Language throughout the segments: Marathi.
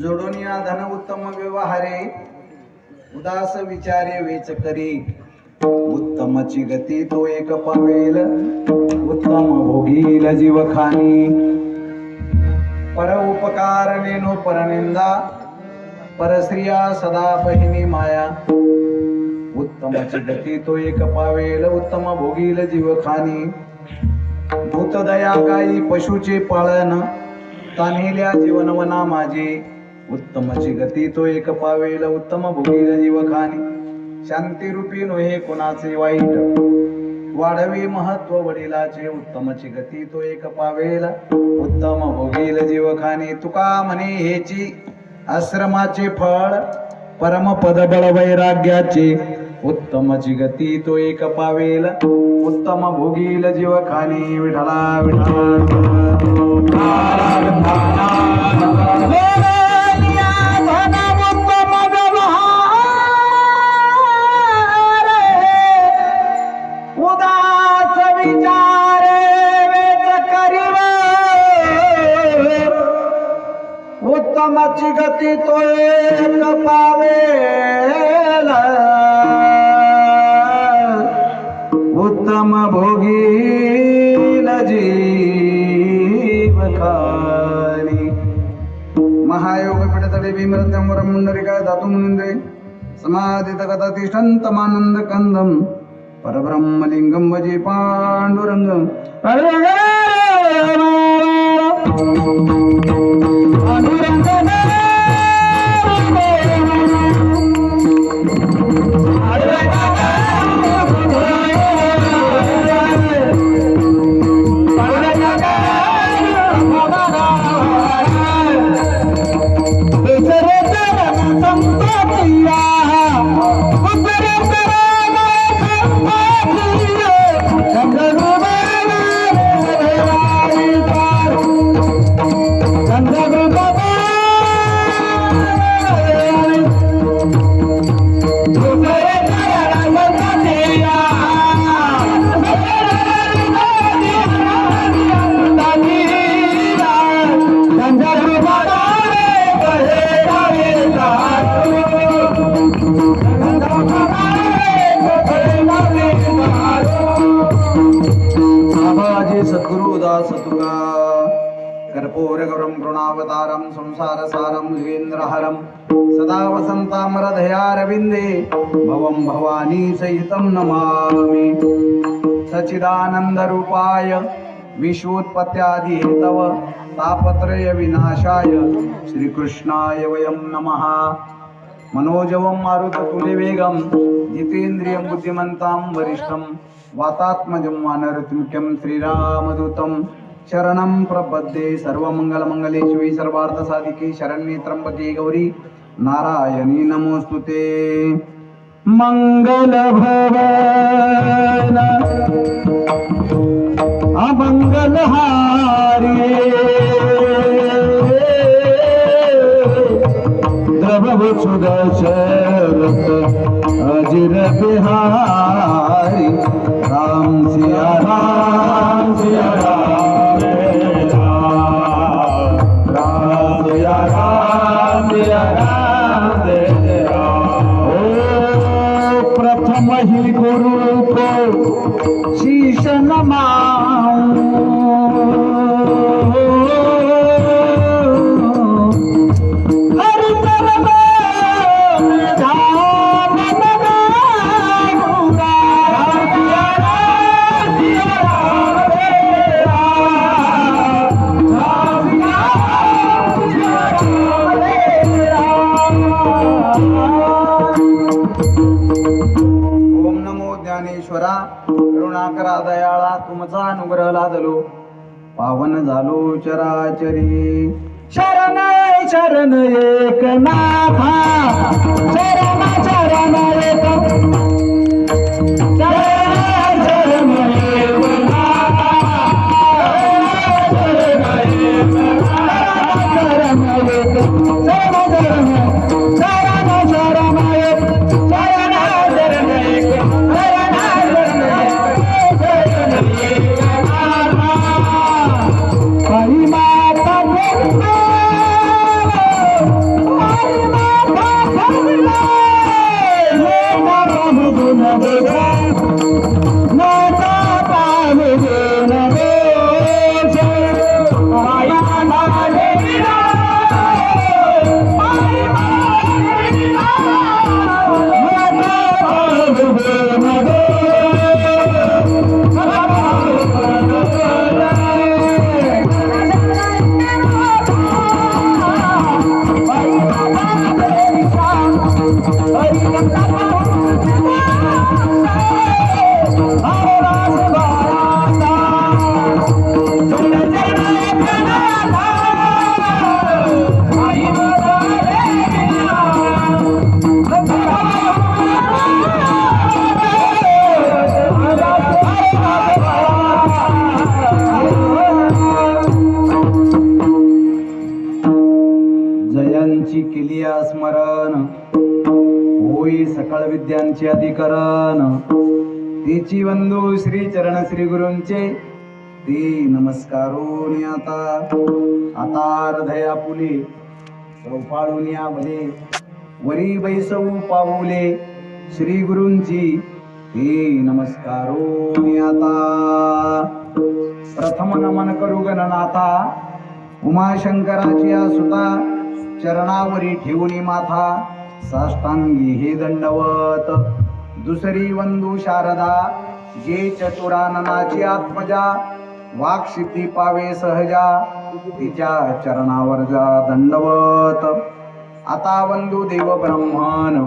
जोडोनिया धन उत्तम व्यवहारे उदास विचारे वेच करी उत्तमची गती तो एक पावेल उत्तम भोगील जीवखानी पर उपकार नेनो परनिंदा परश्रिया सदा बहिनी माया उत्तमची गती तो एक पावेल उत्तम भोगील जीवखानी भूतदया गाई पशुचे पाळन तान्हिल्या जीवनवना माझे उत्तमची गती तो एक पावेल उत्तम भोगील जीवखानी शांती रूपी नोहे कोणाचे वाईट वाढवी महत्व वडिलाचे उत्तमची गती तो एक पावेल उत्तम भोगील जीवखानी तुका म्हणे हेची आश्रमाचे फळ परमपद बळ वैराग्याचे उत्तमची गती तो एक पावेल उत्तम भोगील जीवखानी विठला उदास विचारे वेच करीव उत्तमची गती तो एक पावेल उत्तम भोगील जीवखानी महायोग पिडतडे भीमरत्यंवरं मुंडरिकाय धातु मुनिंद्रे समाधित गततिष्ठन्तमानंद कंदम परब्रह्मलिंगम वजे पांडुरंगम कर्पूरगौरं कृणावतारं संसारसारं युगेन्द्रहरं सदा वसन्तामरधयारविन्दे भवं भवानी सहितं नमामि सच्चिदानन्दरूपाय विश्वोत्पत्त्यादिहेतव तापत्रय विनाशाय श्रीकृष्णाय वयं नमः मनोजवं मारुततुल्यवेगं जितेन्द्रियं बुद्धिमन्तां वरिष्ठं वातात्मजं वानरत्मुख्यं श्रीरामदूतं शरणं प्रपद्ये सर्वमंगलमंगले शिवे सर्वार्थसाधिके शरण्ये त्र्यंबके गौरी नारायणी नमोस्तुते मंगल भवन अमंगल हारी द्रव सुदशरथ अजिर बिहारी राम सिया राम सिया प्रथम ही गुरु को शीश नमाऊं हरि ज्ञानेश्वरा करुणाकरा दयाळा तुमचा अनुग्रह लादलो पावन झालो चराचरी शरण शरण एकनाथा शरण शरण एक जयांची केली स्मरण, होई सकळ विद्यांचे अधिकरण. तिची बंधू श्री चरण श्री गुरूंचे ती नमस्कारून आता हृदया पुले चौफाळून या भले, वरी बैसऊ पाऊले श्री गुरूंची ती नमस्कारून आता. प्रथम नमन करू गणनाथा, उमाशंकराची सुता चरणावरी ठेवून माथा, साष्टांगी हे दंडवत. दुसरी वंदू शारदा, जे चतुराननाची आत्मजा, वाक्सिद्धी पावे सहजा, तिच्या चरणावर जा दंडवत. आता वंदू देव ब्राह्मण,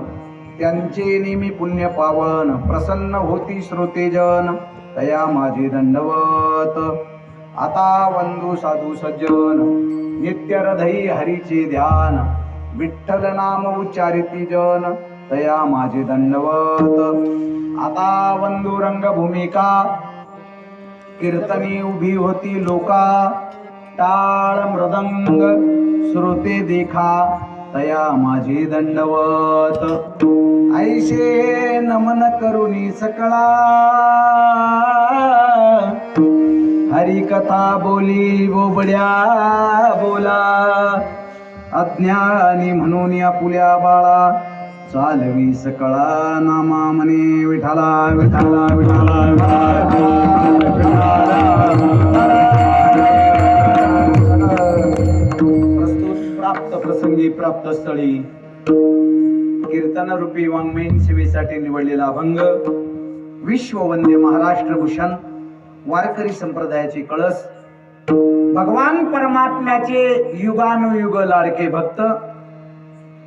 त्यांचे नेहमी पुण्य पावन, प्रसन्न होती श्रोतेजन, तया माझे दंडवत. आता वंदू साधू सज्जन, नित्य हृदयी हरीचे ध्यान, विठ्ठल नाम उच्चारिती जन, तया माझे दंडवत. आता वंदू रंगभूमिका, कीर्तनी उभी होती लोका, टाळ मृदंग श्रोते देखा, तया माझे दंडवत. ऐशे नमन करुणी सकळा, हरी कथा बोली बोबड्या बोला, अज्ञानी म्हणून आपुल्या बाळा, चालवी सकळा नामा म्हणे विठाला विठाला विठाला. प्रस्तुत प्राप्त प्रसंगी प्राप्त स्थळी कीर्तन रूपी वाङ्मयीन सेवेसाठी निवडलेला अभंग, विश्ववंद्य महाराष्ट्र भूषण वारकरी संप्रदायाचे कळस, भगवान परमात्म्याचे युगानुयुग लाडके भक्त,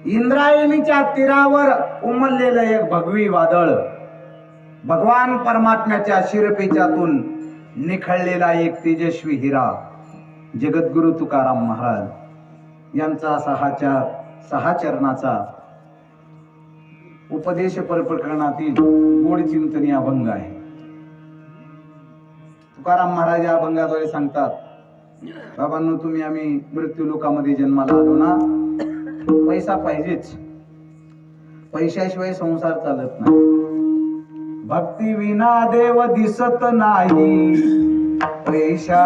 इंद्रायणीच्या तीरावर उमललेलं एक भगवी वादळ, भगवान परमात्म्याच्या शिरपेचातून निखळलेला एक तेजस्वी हिरा, जगद्गुरु तुकाराम महाराज यांचा सहा चरणाचा उपदेश प्रकरणातील गोड चिंतनी अभंग आहे. तुकाराम महाराज या अभंगाद्वारे सांगतात, बाबांनो, तुम्ही आम्ही मृत्यू लोकामध्ये जन्माला आलो ना, पैसा पाहिजेच, पैशाशिवाय संसार चालत नाही. भक्ती विना देव दिसत नाही, पैशा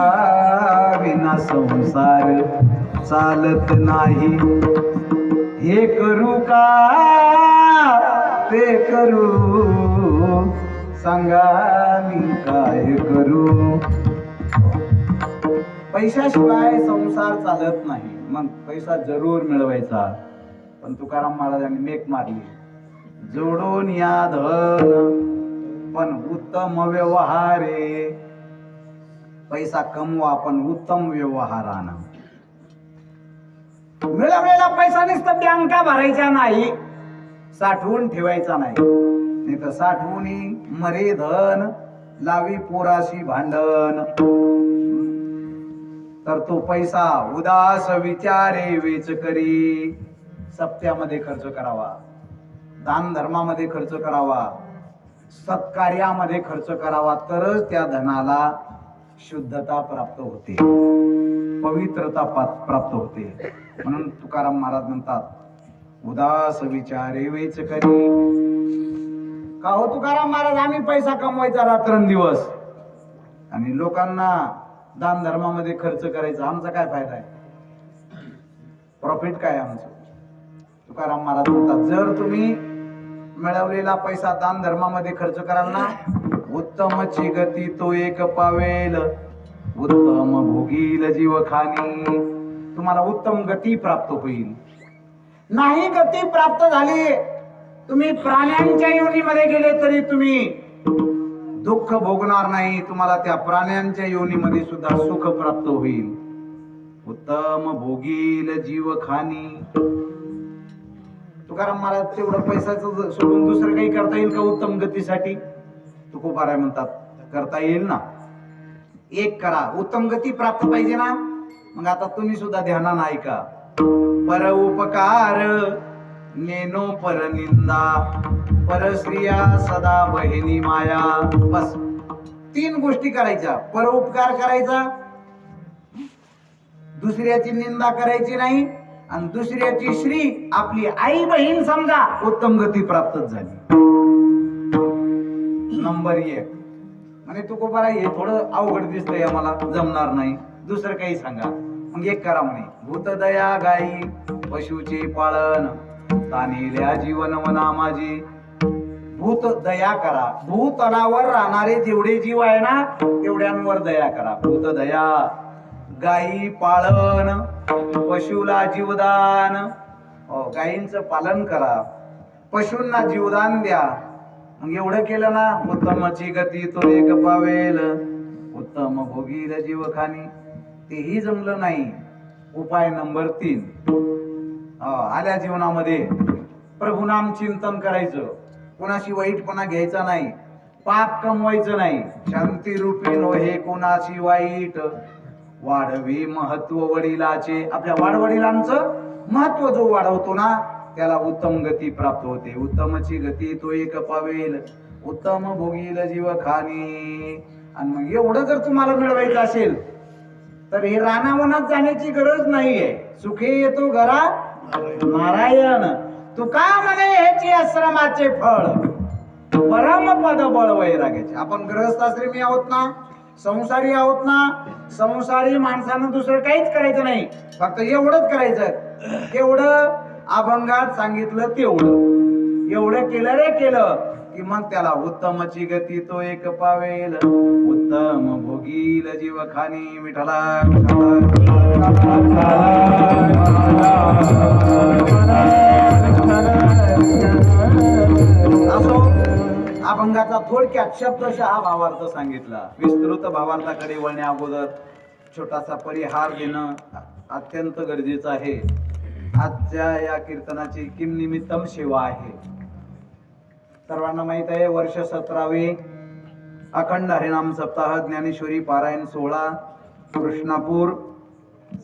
विना संसार चालत नाही. हे करू का ते करू, सांगा मी काय करू. पैशाशिवाय संसार चालत नाही, मग पैसा जरूर मिळवायचा. पण तुकाराम महाराजांनी मेक मारली, जोडून या धन पण उत्तम व्यवहारे. पैसा कमवा पण उत्तम व्यवहारानं. मिळवलेला पैसा नुसतं बँका भरायचा नाही, साठवून ठेवायचा नाही. नाही तर साठवून मरे धन, लावी पोराशी भांडण. तर तो पैसा उदास विचारे वेच करी. सप्त्यामध्ये खर्च करावा, दान धर्मामध्ये खर्च करावा, सत्कार्यामध्ये खर्च करावा, तरच त्या धनाला शुद्धता प्राप्त होते, पवित्रता प्राप्त होते. म्हणून तुकाराम महाराज म्हणतात, उदास विचारे वेच करी. का हो तुकाराम महाराज, आम्ही पैसा कमवायचा रात्रंदिवस आणि लोकांना दान धर्मामध्ये खर्च करायचा, आमचा काय फायदा आहे? प्रॉफिट काय आमचं? तुकाराम महाराज म्हणतात, जर तुम्ही मिळवलेला पैसा दान धर्मामध्ये खर्च कराल ना, उत्तमची गती तो एक पावेल, उत्तम भोगील जीवखानी. तुम्हाला उत्तम गती प्राप्त होईल. नाही गती प्राप्त झाली, तुम्ही प्राण्यांच्या योनीमध्ये गेले तरी तुम्ही दुःख भोगणार नाही, तुम्हाला त्या प्राण्यांच्या योनीमध्ये सुद्धा सुख प्राप्त होईल. उत्तम भोगील जीवखानी. तुकाराम महाराज तेवढं पैशाचं सोडून दुसरं काही करता येईल का उत्तम गतीसाठी? तुकोबाराय म्हणतात, करता येईल ना. एक करा, उत्तम गती प्राप्त पाहिजे ना. मग आता तुम्ही सुद्धा ध्यानानं ऐका. पर उपकार नेनो पर निंदा, परस्त्रिया सदा बहिणी माया. बस 3 गोष्टी करायच्या. परोपकार करायचा, दुसऱ्याची निंदा करायची नाही आणि दुसऱ्याची श्री आपली आई बहीण समजा उत्तम गती प्राप्तच झाली. नंबर 1 म्हणजे तू कोपरा हे थोडं अवघड दिसतंय आम्हाला जमणार नाही, दुसरं काही सांगा. मग एक करा म्हणे, भूतदया गाई पशुचे पालन तानिल्या जीवन वना माझी. भूत दया करा, भूतलावर राहणारे जेवढे जीव आहे ना तेवढ्यांवर दया करा. भूत दया गायी पालन पशुला जीवदान. गायींचं पालन करा, पशूंना जीवदान द्या. मग एवढं केलं ना, उत्तमाची गती तो एक पावेल उत्तम भोगील जीवखानी. तेही जमलं नाही. उपाय नंबर 3 आल्या जीवनामध्ये प्रभुनाम चिंतन करायचं, कोणाशी वाईटपणा घ्यायचा नाही, पाप कमवायचं नाही. शांती रूपी नोहे कोणाशी वाईट, वाढवी महत्व वडिलाचे. आपल्या वाडवडिलांचं महत्व जो वाढवतो ना त्याला उत्तम गती प्राप्त होते. उत्तमची गती तो एक पावेल उत्तम भोगील जीवखानी. आणि मग एवढं जर तुम्हाला मिळवायचं असेल तर हे रानावनात जाण्याची गरज नाहीये. सुखे येतो घरा नारायण. तुका म्हणे ह्याची आश्रमाचे फळ परमपद बळ वैराग्याचे. आपण गृहस्थाश्रमी आहोत ना, संसारी आहोत ना. संसारी माणसानं दुसरं काहीच करायचं नाही, फक्त एवढंच करायचं. एवढं अभंगात सांगितलं तेवढं. एवढं केलं रे केलं की मग त्याला उत्तमची गती तो एक पावेल उत्तम भोगील जीवखानी. विठला असो. अभंगाचा थोडक्यात शब्दशः भावार्थ सांगितला. विस्तृत भावार्थाकडे वळण्या अगोदर छोटासा परिहार देणं अत्यंत गरजेचं आहे. आजच्या या कीर्तनाची किम निमित्तम सेवा आहे. सर्वांना माहित आहे, वर्ष 17वे अखंड हरिनाम सप्ताह ज्ञानेश्वरी पारायण सोहळा कृष्णापूर.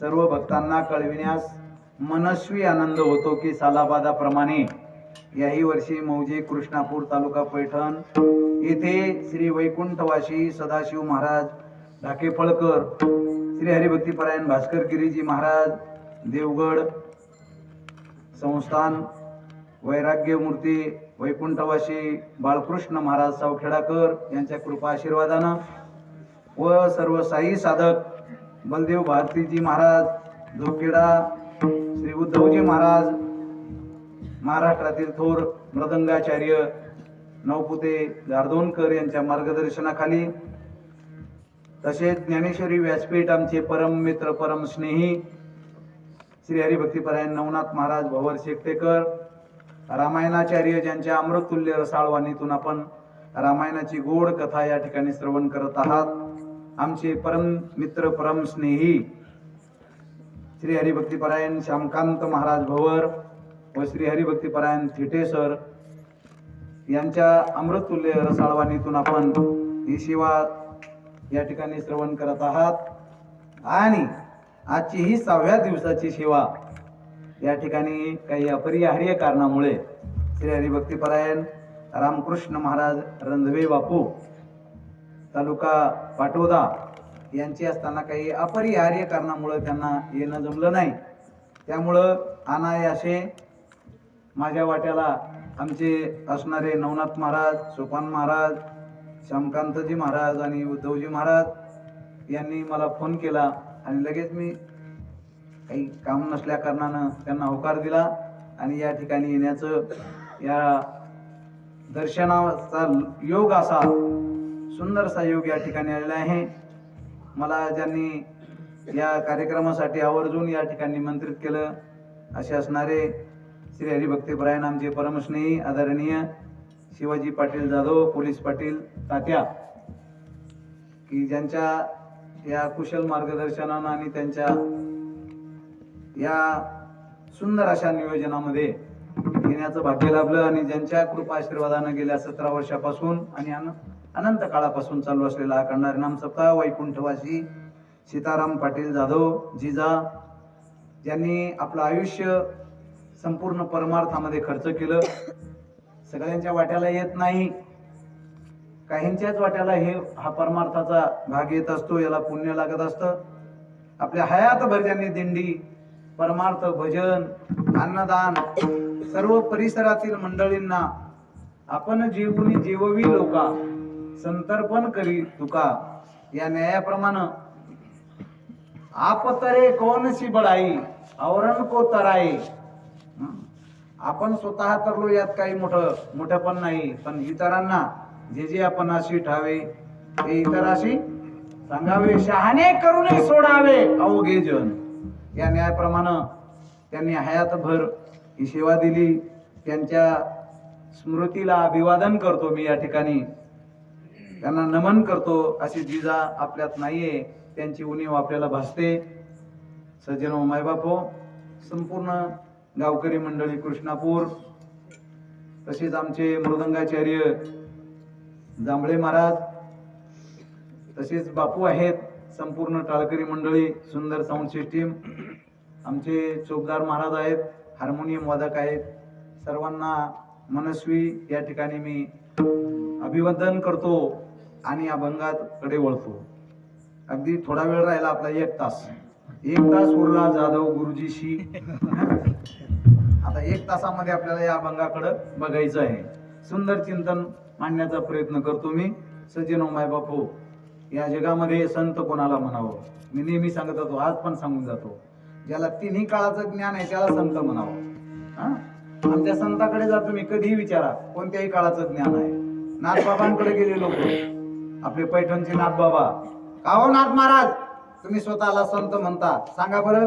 सर्व भक्तांना कळविण्यास मनस्वी आनंद होतो की सालाबादाप्रमाणे याही वर्षी मौजे कृष्णापूर तालुका पैठण येथे श्री वैकुंठवासी सदाशिव महाराज ढाकेफळकर, श्री हरिभक्तीपरायण भास्कर गिरीजी महाराज देवगड संस्थान, वैराग्य मूर्ती वैकुंठवासी बाळकृष्ण महाराज सावखेडाकर यांच्या कृपा आशीर्वादानं व सर्व साई साधक बलदेव भारतीजी महाराज जोखेडा, श्री उद्धवजी महाराज महाराष्ट्रातील थोर मृदंगाचार्य नवपुते गार्दोनकर यांच्या मार्गदर्शनाखाली, तसेच ज्ञानेश्वरी व्यासपीठ आमचे परम मित्र परम स्नेही श्री हरिभक्तीपरायण नवनाथ महाराज भवर शेकटेकर, रामायणाचार्य ज्यांच्या अमृततुल्य रसाळवाणीतून आपण रामायणाची गोड कथा या ठिकाणी श्रवण करत आहात. आमचे परम मित्र परम स्नेही श्री हरिभक्तीपरायण श्यामकांत महाराज भवर व श्री हरिभक्तीपरायण थिटे सर यांच्या अमृततुल्य रसाळवाणीतून आपण ही सेवा या ठिकाणी श्रवण करत आहात. आणि आजची ही 6व्या दिवसाची सेवा या ठिकाणी काही अपरिहार्य कारणामुळे श्री हरिभक्तीपरायण रामकृष्ण महाराज रंधवे बापू तालुका पाटोदा यांची असताना काही अपरिहार्य कारणामुळे त्यांना येणं जमलं नाही. त्यामुळं अनायासे माझ्या वाट्याला आमचे असणारे नवनाथ महाराज, सोपान महाराज, श्यामकांतजी महाराज आणि उद्धवजी महाराज यांनी मला फोन केला आणि लगेच मी काही काम नसल्या कारणानं त्यांना होकार दिला आणि या ठिकाणी येण्याचं, या दर्शनाचा योग असा सुंदरसा योग या ठिकाणी आलेला आहे. मला ज्यांनी या कार्यक्रमासाठी आवर्जून या ठिकाणी निमंत्रित केलं असे असणारे श्री हरिभक्तीपरायण आमचे परमस्नेही आदरणीय शिवाजी पाटील जाधव, पोलीस पाटील तात्या, की ज्यांच्या या कुशल मार्गदर्शनानं आणि त्यांच्या या सुंदर अशा नियोजनामध्ये येण्याचं भाग्य लाभलं आणि ज्यांच्या कृपा आशीर्वादानं गेल्या 17 वर्षापासून आणि अनंत काळापासून चालू असलेला अखंड हरिनाम सप्ताह वैकुंठवासी सीताराम पाटील जाधव जिजा, ज्यांनी आपलं आयुष्य संपूर्ण परमार्थामध्ये खर्च केलं. सगळ्यांच्या वाट्याला येत नाही, काहींच्याच वाट्याला हा परमार्थाचा भाग येत असतो, याला पुण्य लागत असतं. आपल्या हयातभर ज्यांनी दिंडी परमार्थ भजन अन्नदान सर्व परिसरातील मंडळींना आपण जीवनी जीववी लोका संतर्पण करी तुका या न्यायाप्रमाणे आप तरे कौन सी बडाई औरण को तराई. आपण स्वतः तरलो यात काही मोठं पण नाही, पण इतरांना जे जे आपण अशी ठावे ते इतराशी सांगावे. शहाणे करून सोडावे अवघे जन. या न्यायाप्रमाणे त्यांनी हयातभर ही सेवा दिली. त्यांच्या स्मृतीला अभिवादन करतो मी या ठिकाणी, त्यांना नमन करतो. अशी जिजा आपल्यात नाहीये, त्यांची उणीव आपल्याला भासते. सज्जनो मायबापो, संपूर्ण गावकरी मंडळी कृष्णापूर, तसेच आमचे मृदंगाचार्य जांभळे महाराज, तसेच बापू आहेत, संपूर्ण टाळकरी मंडळी, सुंदर साऊंड सिस्टीम, आमचे चौकदार महाराज आहेत, हार्मोनियम वादक आहेत, सर्वांना मनस्वी या ठिकाणी मी अभिवादन करतो आणि अभंगात कडे वळतो. अगदी थोडा वेळ राहिला आपला, एक तास उरला जाधव गुरुजीशी. आता 1 तासामध्ये आपल्याला या अभंगाकडे बघायचं आहे. सुंदर चिंतन मांडण्याचा प्रयत्न करतो मी. सज्जनो मायबापू, या जगामध्ये संत कोणाला म्हणावं? मी नेहमी सांगत होतो, आज पण सांगून जातो, ज्याला तिन्ही काळाचं ज्ञान आहे त्याला संत म्हणावं. आमच्या संताकडे जा तुम्ही, कधीही विचारा कोणत्याही काळाचं ज्ञान आहे. नाथबाबांकडे गेले लोक, आपले पैठणचे नाथबाबा, का हो नाथ महाराज तुम्ही स्वतःला संत म्हणता, सांगा बरं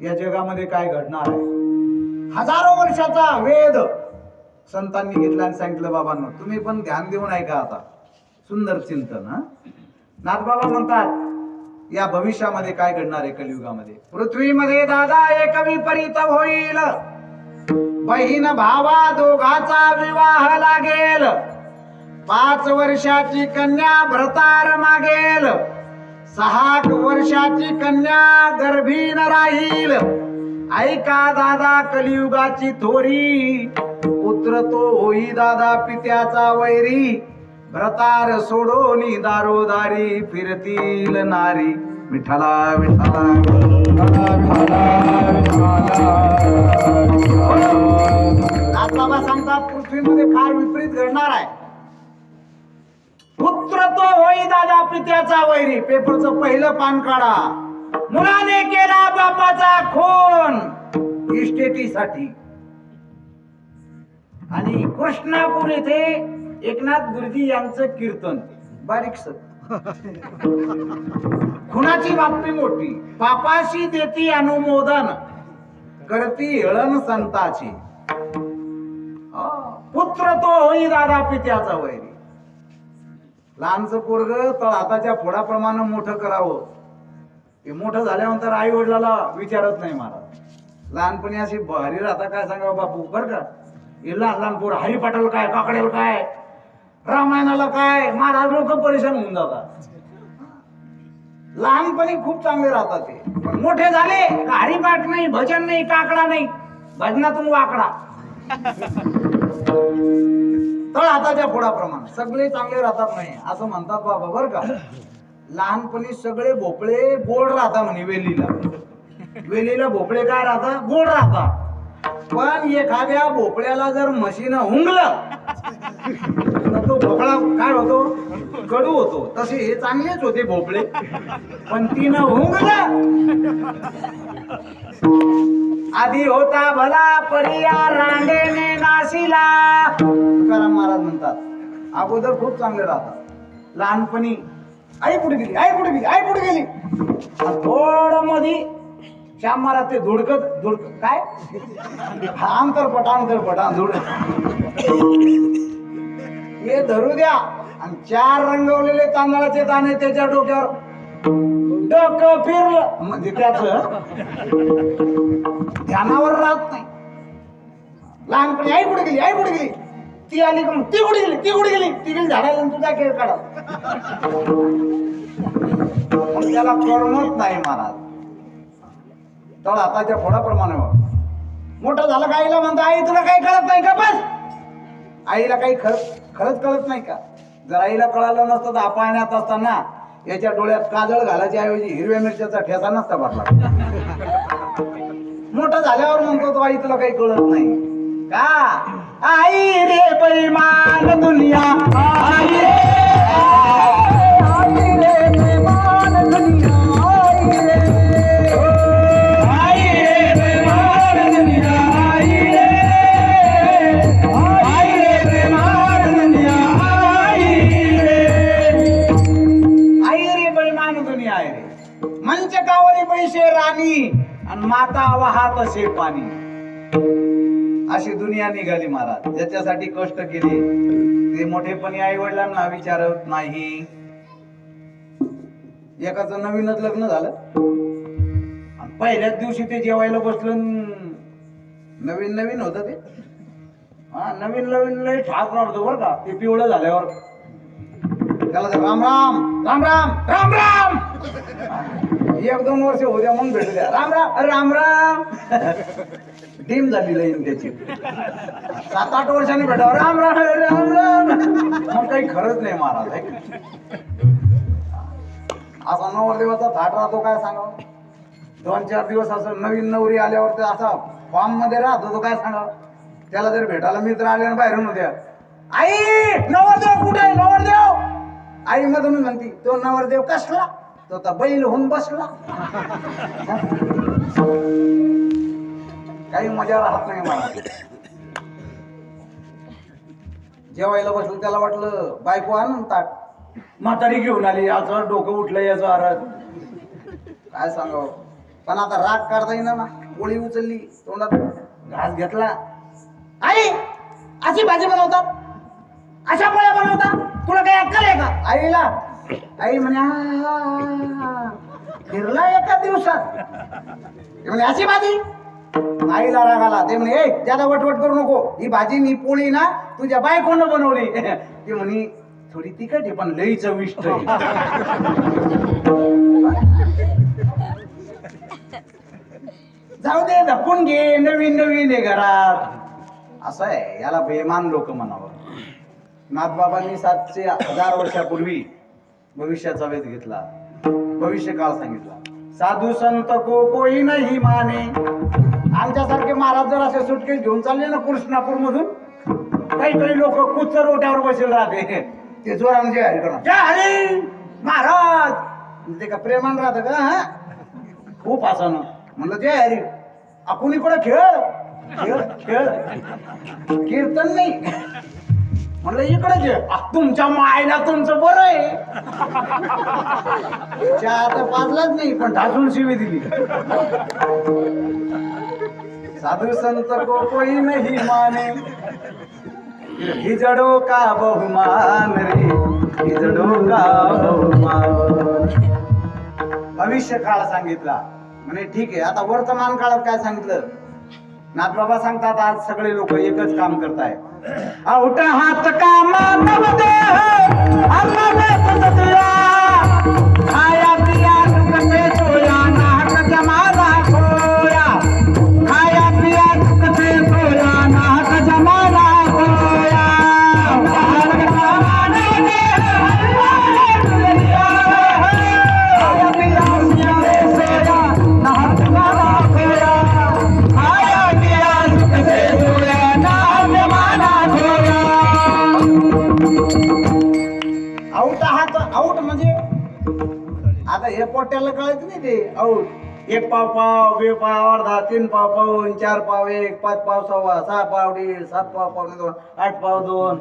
या जगामध्ये काय घडणार आहे? हजारो वर्षाचा वेद संतांनी घेतला आणि सांगितलं बाबांनो, तुम्ही पण ध्यान देऊन ऐका आता. सुंदर चिंतन. नाथबाबा म्हणतात या भविष्यामध्ये काय घडणार आहे कलियुगामध्ये. पृथ्वीमध्ये दादा एक विपरीत होईल, बहीण भावा दोघाचा विवाह लागेल, 5 वर्षाची कन्या भ्रतार मागेल, 6 वर्षाची कन्या गर्भीण राहील. ऐका दादा कलियुगाची थोरी, पुत्र तो होई दादा पित्याचा वैरी, भ्रतार सोडोनी दारोदारी फिरतील नारी. विठ्ठला विठ्ठला नाथबाबा सांगतात पृथ्वीमध्ये फार विपरीत घडणार आहे. पुत्र तो होई दादा पित्याचा वैरी. पेपरचं पहिलं पान काढा. मुलाने केला बापाचा खून इस्टेटीसाठी. आणि कृष्णापूर येथे एकनाथ गुरुजी यांचं कीर्तन बारीकस. खुनाची बातमी मोठी, पापाशी देती अनुमोदन, करती हेळण संताची. पुत्र तो होई दादा पित्याचा वैरी. लहानचं पोरग तळ हाताच्या फोडाप्रमाणे मोठं करावं. ते मोठं झाल्यानंतर आई वडिलाला विचारत नाही महाराज. लहानपणी अशी भारी राहता काय सांगावं बापू बर का. हे लहान लहान पोर हरिपाठाला काय, काकड्याला काय, रामायणाला काय, महाराज लोक परेशान होऊन जातात. लहानपणी खूप चांगले राहतात ते, पण मोठे झाले का हरिपाठ नाही, भजन नाही, काकडा नाही, भजनातून वाकडा. तळ हाताच्या फोडाप्रमाणे सगळे चांगले राहतात नाही असं म्हणतात बाबा बर का. लहानपणी सगळे भोपळे गोड राहता म्हणे. वेलीला भोपळे काय राहतात, गोड राहतात. पण एखाद्या भोपळ्याला जर म्हशीनं हुंगलं तर तो भोपळा काय होतो, कडू होतो. तसे हे चांगलेच होते भोपळे, पण तिनं हुंगलं. आधी होता भला परिया रांगेने नाशिला. तुकाराम महाराज म्हणतात अगोदर खूप चांगले राहतात. लहानपणी आई कुठे गेली, आई कुठे गेली, आई कुठे गेली. थोडं मधी श्याम महाराज ते धुडकत काय अंतरपट हे धरू द्या आणि 4 रंगवलेले तांदळाचे दाणे त्याच्या डोक्यावर. डोकं फिरलं म्हणजे त्याच ध्यानावर राहत नाही. लहानपणी आई कुठे गेली, आई कुठे गेली, ती आली का ती कुठे गेली, ती कुठे गेली, ती गेली झाडाला तुझा खेळ काढा. त्याला करमत नाही महाराज. तळ हाताच्या फोडाप्रमाणे मोठं झालं का आईला म्हणतो आई तुला काही कळत नाही का. बस आईला काही खरंच कळत नाही का. जर आईला कळालं नसतं तर पाण्यात असताना याच्या डोळ्यात काजळ घालायच्या ऐवजी हिरव्या मिरच्याचा ठेसा नसता भरला. मोठं झाल्यावर म्हणतो तो आई तुला काही कळत नाही का? आई रे बेईमान दुनिया, आई रे, आई रे बेईमान दुनिया, आई रे, आई रे बेईमान दुनिया, आई रे, आई रे बेईमान दुनिया, आई रे बेईमान दुनिया आहे रे. मंचकावरी पैसे राणी आणि माता वाहत असे पाणी, अशी दुनिया निघाली महाराज. ज्याच्यासाठी कष्ट केले ते मोठेपणी आई वडिलांना विचारत नाही. एकाचं नवीनच लग्न झालं आणि पहिल्याच दिवशी ते जेवायला बसलं. नवीन नवीन होत ते, हा नवीन नवीन लय ठाक राहतो बरं का. ते पिवळं झाल्यावर त्याला राम राम राम राम राम राम, 1-2 वर्ष होत्या मग भेटू द्या. राम राम राम राम, डीम झाली लाईन त्याची. 7-8 वर्षांनी भेटावं राम राम राम राम, मग काही खरंच नाही महाराज. असा नवरदेवाचा थाट राहतो काय सांगावं. 2-4 दिवस असं नवीन नवरी आल्यावर ते असा फॉर्म मध्ये राहतो तो काय सांगावं. त्याला जर भेटायला मित्र आले आणि बाहेरून होत्या, आई नवरदेव कुठे, नवरदेव. आई मधून म्हणती तो नवरदेव कसला, तो तर बैल होऊन बसला. काही मजा राहत नाही मला. जेवायला बसलं त्याला वाटलं बायको आणून ताट, म्हातारी घेऊन आली. याचं डोकं उठलं याचं आरत, काय सांगावं. पण आता राग काढता येईना ना. पोळी उचलली, तोंडात घास घेतला. आई अशी भाजी बनवतात, अशा पोळ्या बनवतात, तुला काही अक्कल आहे का. आईला आई म्हणे फिरला एका दिवसात, म्हणे अशी भाजी. आईला राग आला. ते म्हणे ए ज्यादा वटवट करू नको, ही भाजी मी पोळी ना तुझ्या बायकोनं बनवली. ती म्हणे थोडी तिखट आहे पण लई चविष्ट आहे. जाऊ दे धपून घे, नवीन नवीन आहे घरात. असं आहे याला बेमान लोक म्हणावं. नाथबाबांनी 700-1000 वर्षापूर्वी भविष्याचा वेध घेतला, भविष्य काळ सांगितला. साधू संत को कोई नाही माने. आमच्यासारखे महाराज जर असे सुटकेस घेऊन चालले ना कृष्णापूर मधून, काही लोक कुचर ओट्यावर बसेल राहते. ते जोराने जय हरी करा, जय हरी महाराज. ते का प्रेमान राहत का. हा खूप हसानं म्हणलं जय हरी. आपण इकडे खेळ खेळ खेळ, कीर्तन नाही म्हणलं इकडे जे. तुमच्या मायला तुमचं बरं आहे. चहा तर पाजलाच नाही पण ढासून शिवी दिली. साधू संत को कोई नहीं माने, हिजडो का बहुमान रे, हिजडो का बहुमान. भविष्य काळ सांगितला म्हणे ठीक आहे. आता वर्तमान काळात काय सांगितलं. नाथबाबा सांगतात आज सगळे लोक एकच काम करताय. औट हात का मानव देह, खाया पिया कसे सोया, नाहक जमाना खोया. खाया पिया कसे सोया, नाहक जमाना खोया. आऊट म्हणजे आता हे पोट्याला कळायचं नाही ते आऊट. 1 पाव पाव, 2 पाव अर्धा, 3 पाव पाऊन, 4 पाव 1, 5 पाव सव्वा, 6 पाव 1.5, 7 पाव पावणे 2, 8 पाव 2,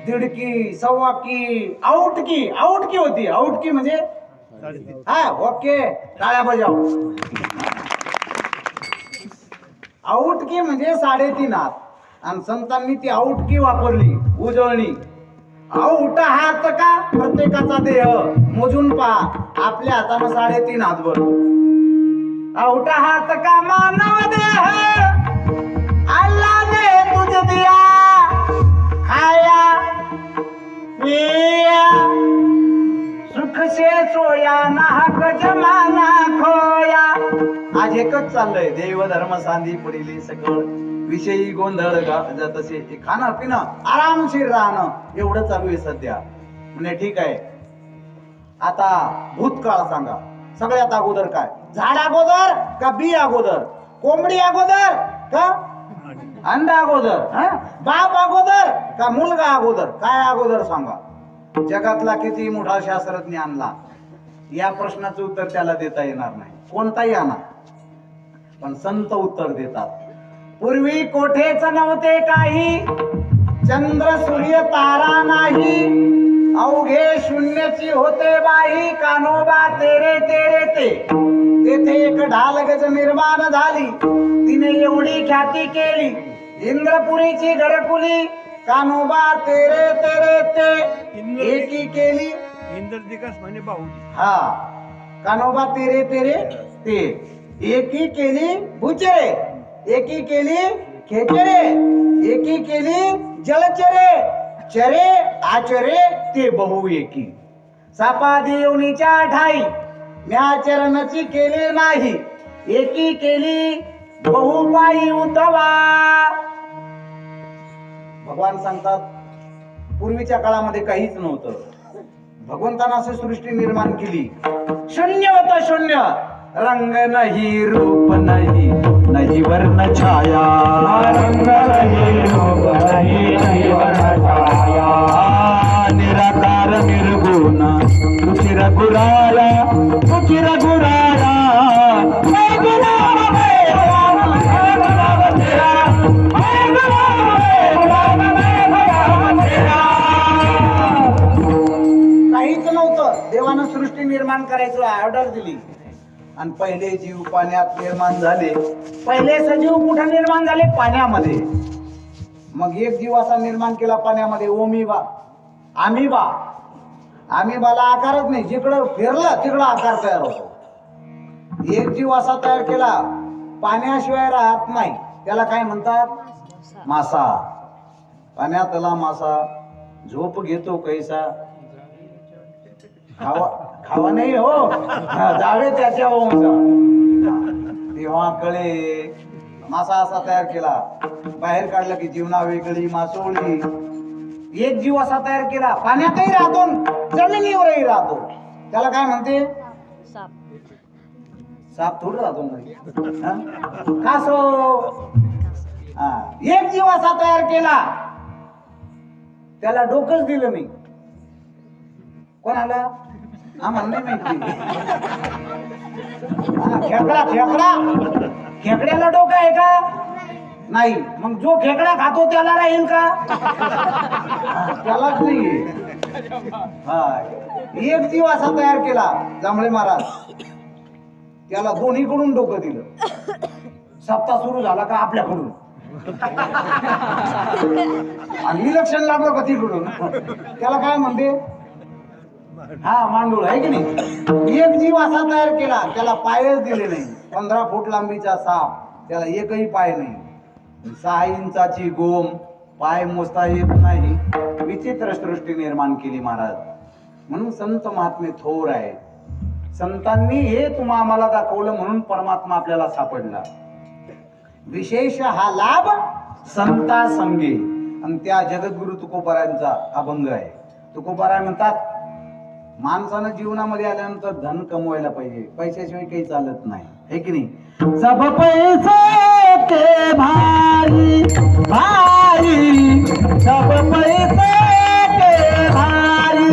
दीड की सव्वा की. आऊट की होती. आऊट की म्हणजे हा ओके टाळ्या बजाव. आऊट की म्हणजे 3.5 हात. आणि संतांनी ती आऊट की वापरली, उजळणी. आऊट हात का प्रत्येकाचा देह मोजून पहा. आपल्या हातानं 3.5 हात भर. आऊट हात का मानव देह, अल्लाह ने तुझे दिया. खाया पिया सुख से सोया, नाहक जमाना खोया. आज एकच चाललंय. देव धर्म सांधी पडिले सकळ, विषयी गोंधळ तसे खाणं पिणं आरामशीर राहणं एवढं चालू आहे सध्या. म्हणजे ठीक आहे. आता भूतकाळ सांगा. सगळ्यात अगोदर काय झाड अगोदर का बी अगोदर, कोंबडी अगोदर का अंडा अगोदर, बाप अगोदर का मुलगा अगोदर, काय अगोदर सांगा? जगातला किती मोठा शास्त्रज्ञ आणला, या प्रश्नाचं उत्तर त्याला देता येणार नाही, कोणताही आणा, पण संत उत्तर देतात. पूर्वी कोठेच नव्हते काही, चंद्र सूर्य तारा नाही, अवघे शून्याची होते बाई, कान्होबा तेरे तेरे ते. तेथे एक ढाल गज निर्माण झाली, तिने एवढी ख्याती केली, इंद्रपुरीची घरकुली, कान्होबा तेरे तेरे ते. एकी केली इंद्रदिगस म्हणे बाहुली. हा, कान्होबा तेरे तेरे ते. एकी केली भुचरे, एकी केली खेचरे, एकी केली जलचरे, चरे आचरे ते बहु एकी. सापादी योनीच्या ठाई म्या चरणाची केली नाही, एकी केली बहुपायी उतवा. भगवान सांगतात पूर्वीच्या काळामध्ये काहीच नव्हतं, भगवंतानं अशी सृष्टी निर्माण केली, शून्य होतं शून्य, रंग नाही रूप नाही, नाही वर्ण छाया, रंग नाही रूप नाही नाही वर्ण छाया, निराकार निर्गुण तुझी रघुराया, तुझी रघुराया. काहीच नव्हतं, देवानं सृष्टी निर्माण करायची ऑर्डर दिली, आणि पहिले जीव पाण्यात निर्माण झाले. पहिले सजीव कुठे निर्माण झाले? पाण्यामध्ये. मग एक जीव असा निर्माण केला पाण्यामध्ये, ओमिबा, आमिबा. आमिबाला आकारच नाही, जिकडं फिरलं तिकडं आकार तयार होतो. एक जीव असा तयार केला पाण्याशिवाय राहत नाही, त्याला काय म्हणतात? मासा. पाण्यातला मासा झोप घेतो कैसा, खावा नाही हो, जावे त्याच्या तेव्हा कळे. मासा असा तयार केला, बाहेर काढला की जीवना वेगळी मासोळी. एक जीव असा तयार केला, पाण्यातही राहतो जमिनीवरही राहतो, त्याला काय म्हणते? साप थोडं राहतो कासव. एक जीव असा तयार केला, त्याला डोकंच दिलं नाही. कोणाला? आम्हाला नाही माहिती. खेकडा, खेकडा, खेकड्याला डोकं आहे का? नाही. मग जो खेकडा खातो त्याला राहील का? त्यालाच नाही. एक जीव असा तयार केला जांभळे महाराज, त्याला दोन्हीकडून डोकं दिलं. सप्ताह सुरू झाला का आपल्याकडून, आणि इलेक्शन लागलं का तिकडून. त्याला काय म्हणते? हा, मांडूळ आहे की नाही. एक जीव असा तयार केला, त्याला पायच दिले नाही. 15 फूट लांबीचा साप, त्याला एकही पाय नाही. 6 इंचाची गोम, पाय मोजता येत नाही. विचित्र सृष्टी निर्माण केली महाराज. म्हणून संत महात्मे थोर आहे. संतांनी हे तुम्हा आम्हाला दाखवलं, म्हणून परमात्मा आपल्याला सापडला. विशेष हा लाभ संता संगे. आणि त्या जगद्गुरु तुकोबारायांचा अभंग आहे. तुकोबाराय म्हणतात, माणसानं जीवनामध्ये आल्यानंतर धन कमवायला पाहिजे, पैशाशिवाय काही चालत नाही, हे की नाही. सब पैसे के भाई भाई, सब पैसे के भाई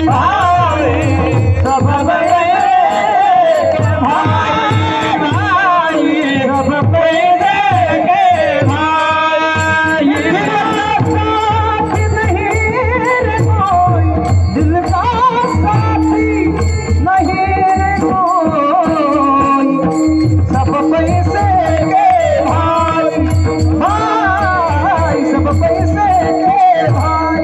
भाई, सब पैसे के भाई भाई, सब पैसे के भाई. साथ नहीं रे कोई, दिल का साथी नहीं रे कोई, सब पैसे के भाई भाई, सब पैसे के भाई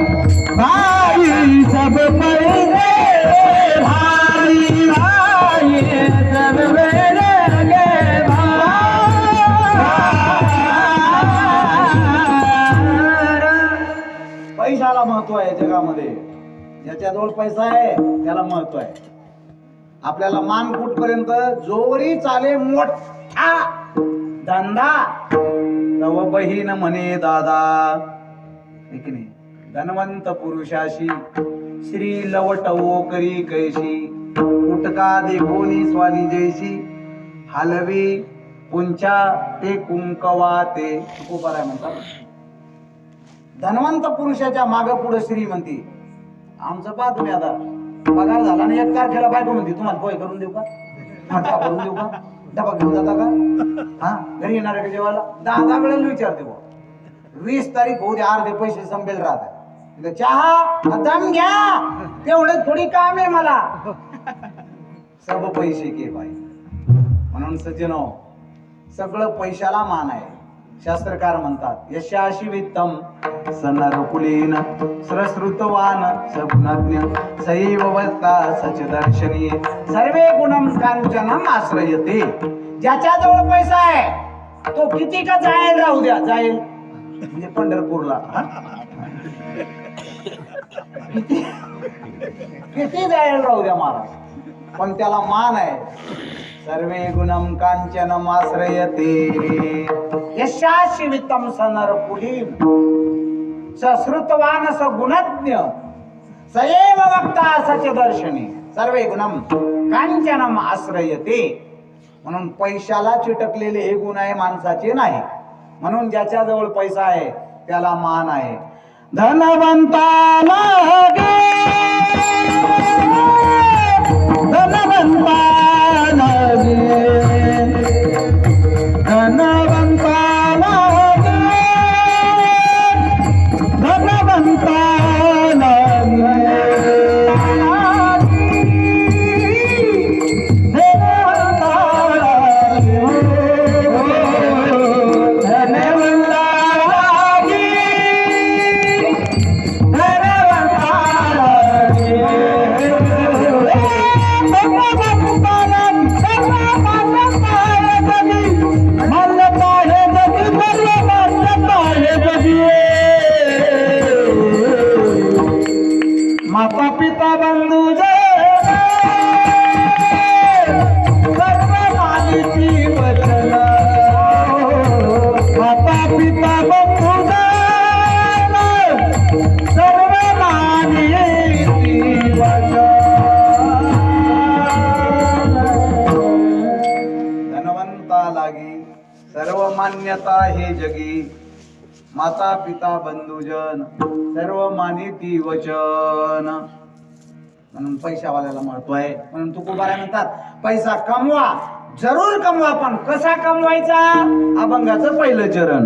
भाई, सब पैसे के भाई भाई, सब मेरे के भाई. पैशाला महत्व आहे जगामध्ये. ज्याच्याजवळ पैसा आहे त्याला महत्व आहे. आपल्याला मान कुठपर्यंत? जोरी चाले मोठा धंदा, तव बहीण म्हणे दादा, ठीक नाही. धनवंत पुरुषाशी श्री लवटवो करी कैशी, उटका देखोनी स्वानी जैशी, हलवी पुंच्या ते कुंकवा ते तुकोबार आहे म्हणतात. धनवंत पुरुषाच्या माग पुढे श्रीमंती. आमचं पहा तुम्ही आता पगार झाला आणि 1 तारखेला बायको म्हणते तुम्हाला पोहे करून देऊ का, डबा करून देऊ का, डबा घेऊन जाता का, हा घरी येणार आहे का जेवायला, 10 वेळेला विचारते बुवा. 20 तारीख होऊ दे, अर्धे पैसे संपेल राहत. चहा दम घ्या, तेवढे थोडी काम आहे मला, सब पैसे के बाई. म्हणून सज्जनो, सगळं पैशाला मान आहे. शास्त्रकार म्हणतात यशाशी वित्तम सनरकुलीन सरश्रुतवान सगुणज्ञ सैव वक्ता सचदर्शनीय सर्वे गुणम कांचनम आश्रयते. ज्याच्याजवळ पैसा आहे तो किती का जाईल राहू द्या, जाईल म्हणजे पंढरपूरला, किती जाईल राहू द्या महाराज, पण त्याला मान आहे. सर्वे गुणम कांचनम आश्रयते यशाशी वित्तम सनरकुलीन सश्रुतवान सगुणज्ञ सएव वक्ता सचदर्शनी सर्वे गुणम कांचनम आश्रयते. म्हणून पैशाला चिटकलेले हे गुण आहे, माणसाचे नाही. म्हणून ज्याच्याजवळ पैसा आहे त्याला मान आहे. धनवंताला गे धनवंताला गे धनवंताला गे धनवंताला माता पिता बंधू सर्व मालिकी वचन, माता पिता बंधू सर्व मालिकी वचन. धनवंता लागी सर्व मान्यता हे जगी, माता पिता बंधुजन सर्व मानिती वचन. म्हणून पैशावाल्याला महत्व आहे. म्हणून तुकोबारा म्हणतात पैसा कमवा, जरूर कमवा, पण कसा कमवायचा, अभंगाचं पहिलं चरण.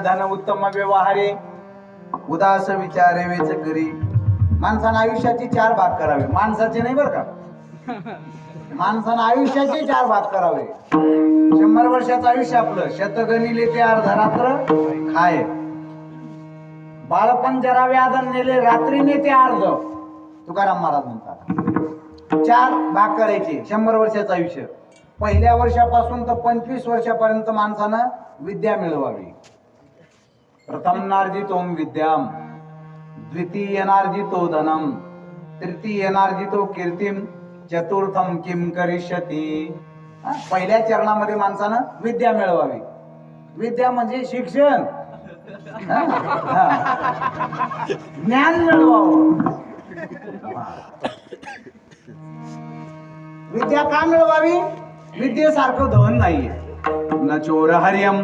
धन उत्तम व्यवहारे उदास विचारे वेच करी. माणसानं आयुष्याची 4 भाग करावे, माणसाचे नाही बरं का, माणसानं आयुष्याचे 4 भाग करावे. 100 वर्षाचं आयुष्य आपलं, शतगणिले ते अर्धरात्र खाय, बाळपण जरा व्याधन नेले रात्री नेते अर्ध, तुकाराम महाराज म्हणतात. 4 भाग करायचे 100 वर्षाचं आयुष्य. पहिल्या वर्षापासून तर 25 वर्षापर्यंत माणसानं विद्या मिळवावी. प्रथम नार्जितोम विद्याम, द्वितीय नार्जितो धनम, तृतीय नार्जितो कीर्तिम, चतुर्थम किम करिष्यती. पहिल्या चरणामध्ये माणसानं विद्या मिळवावी. विद्या म्हणजे शिक्षण, ज्ञान मिळवावं. विद्या का मिळवावी? विद्येसारखं धन नाहीये. न चोर हर्यम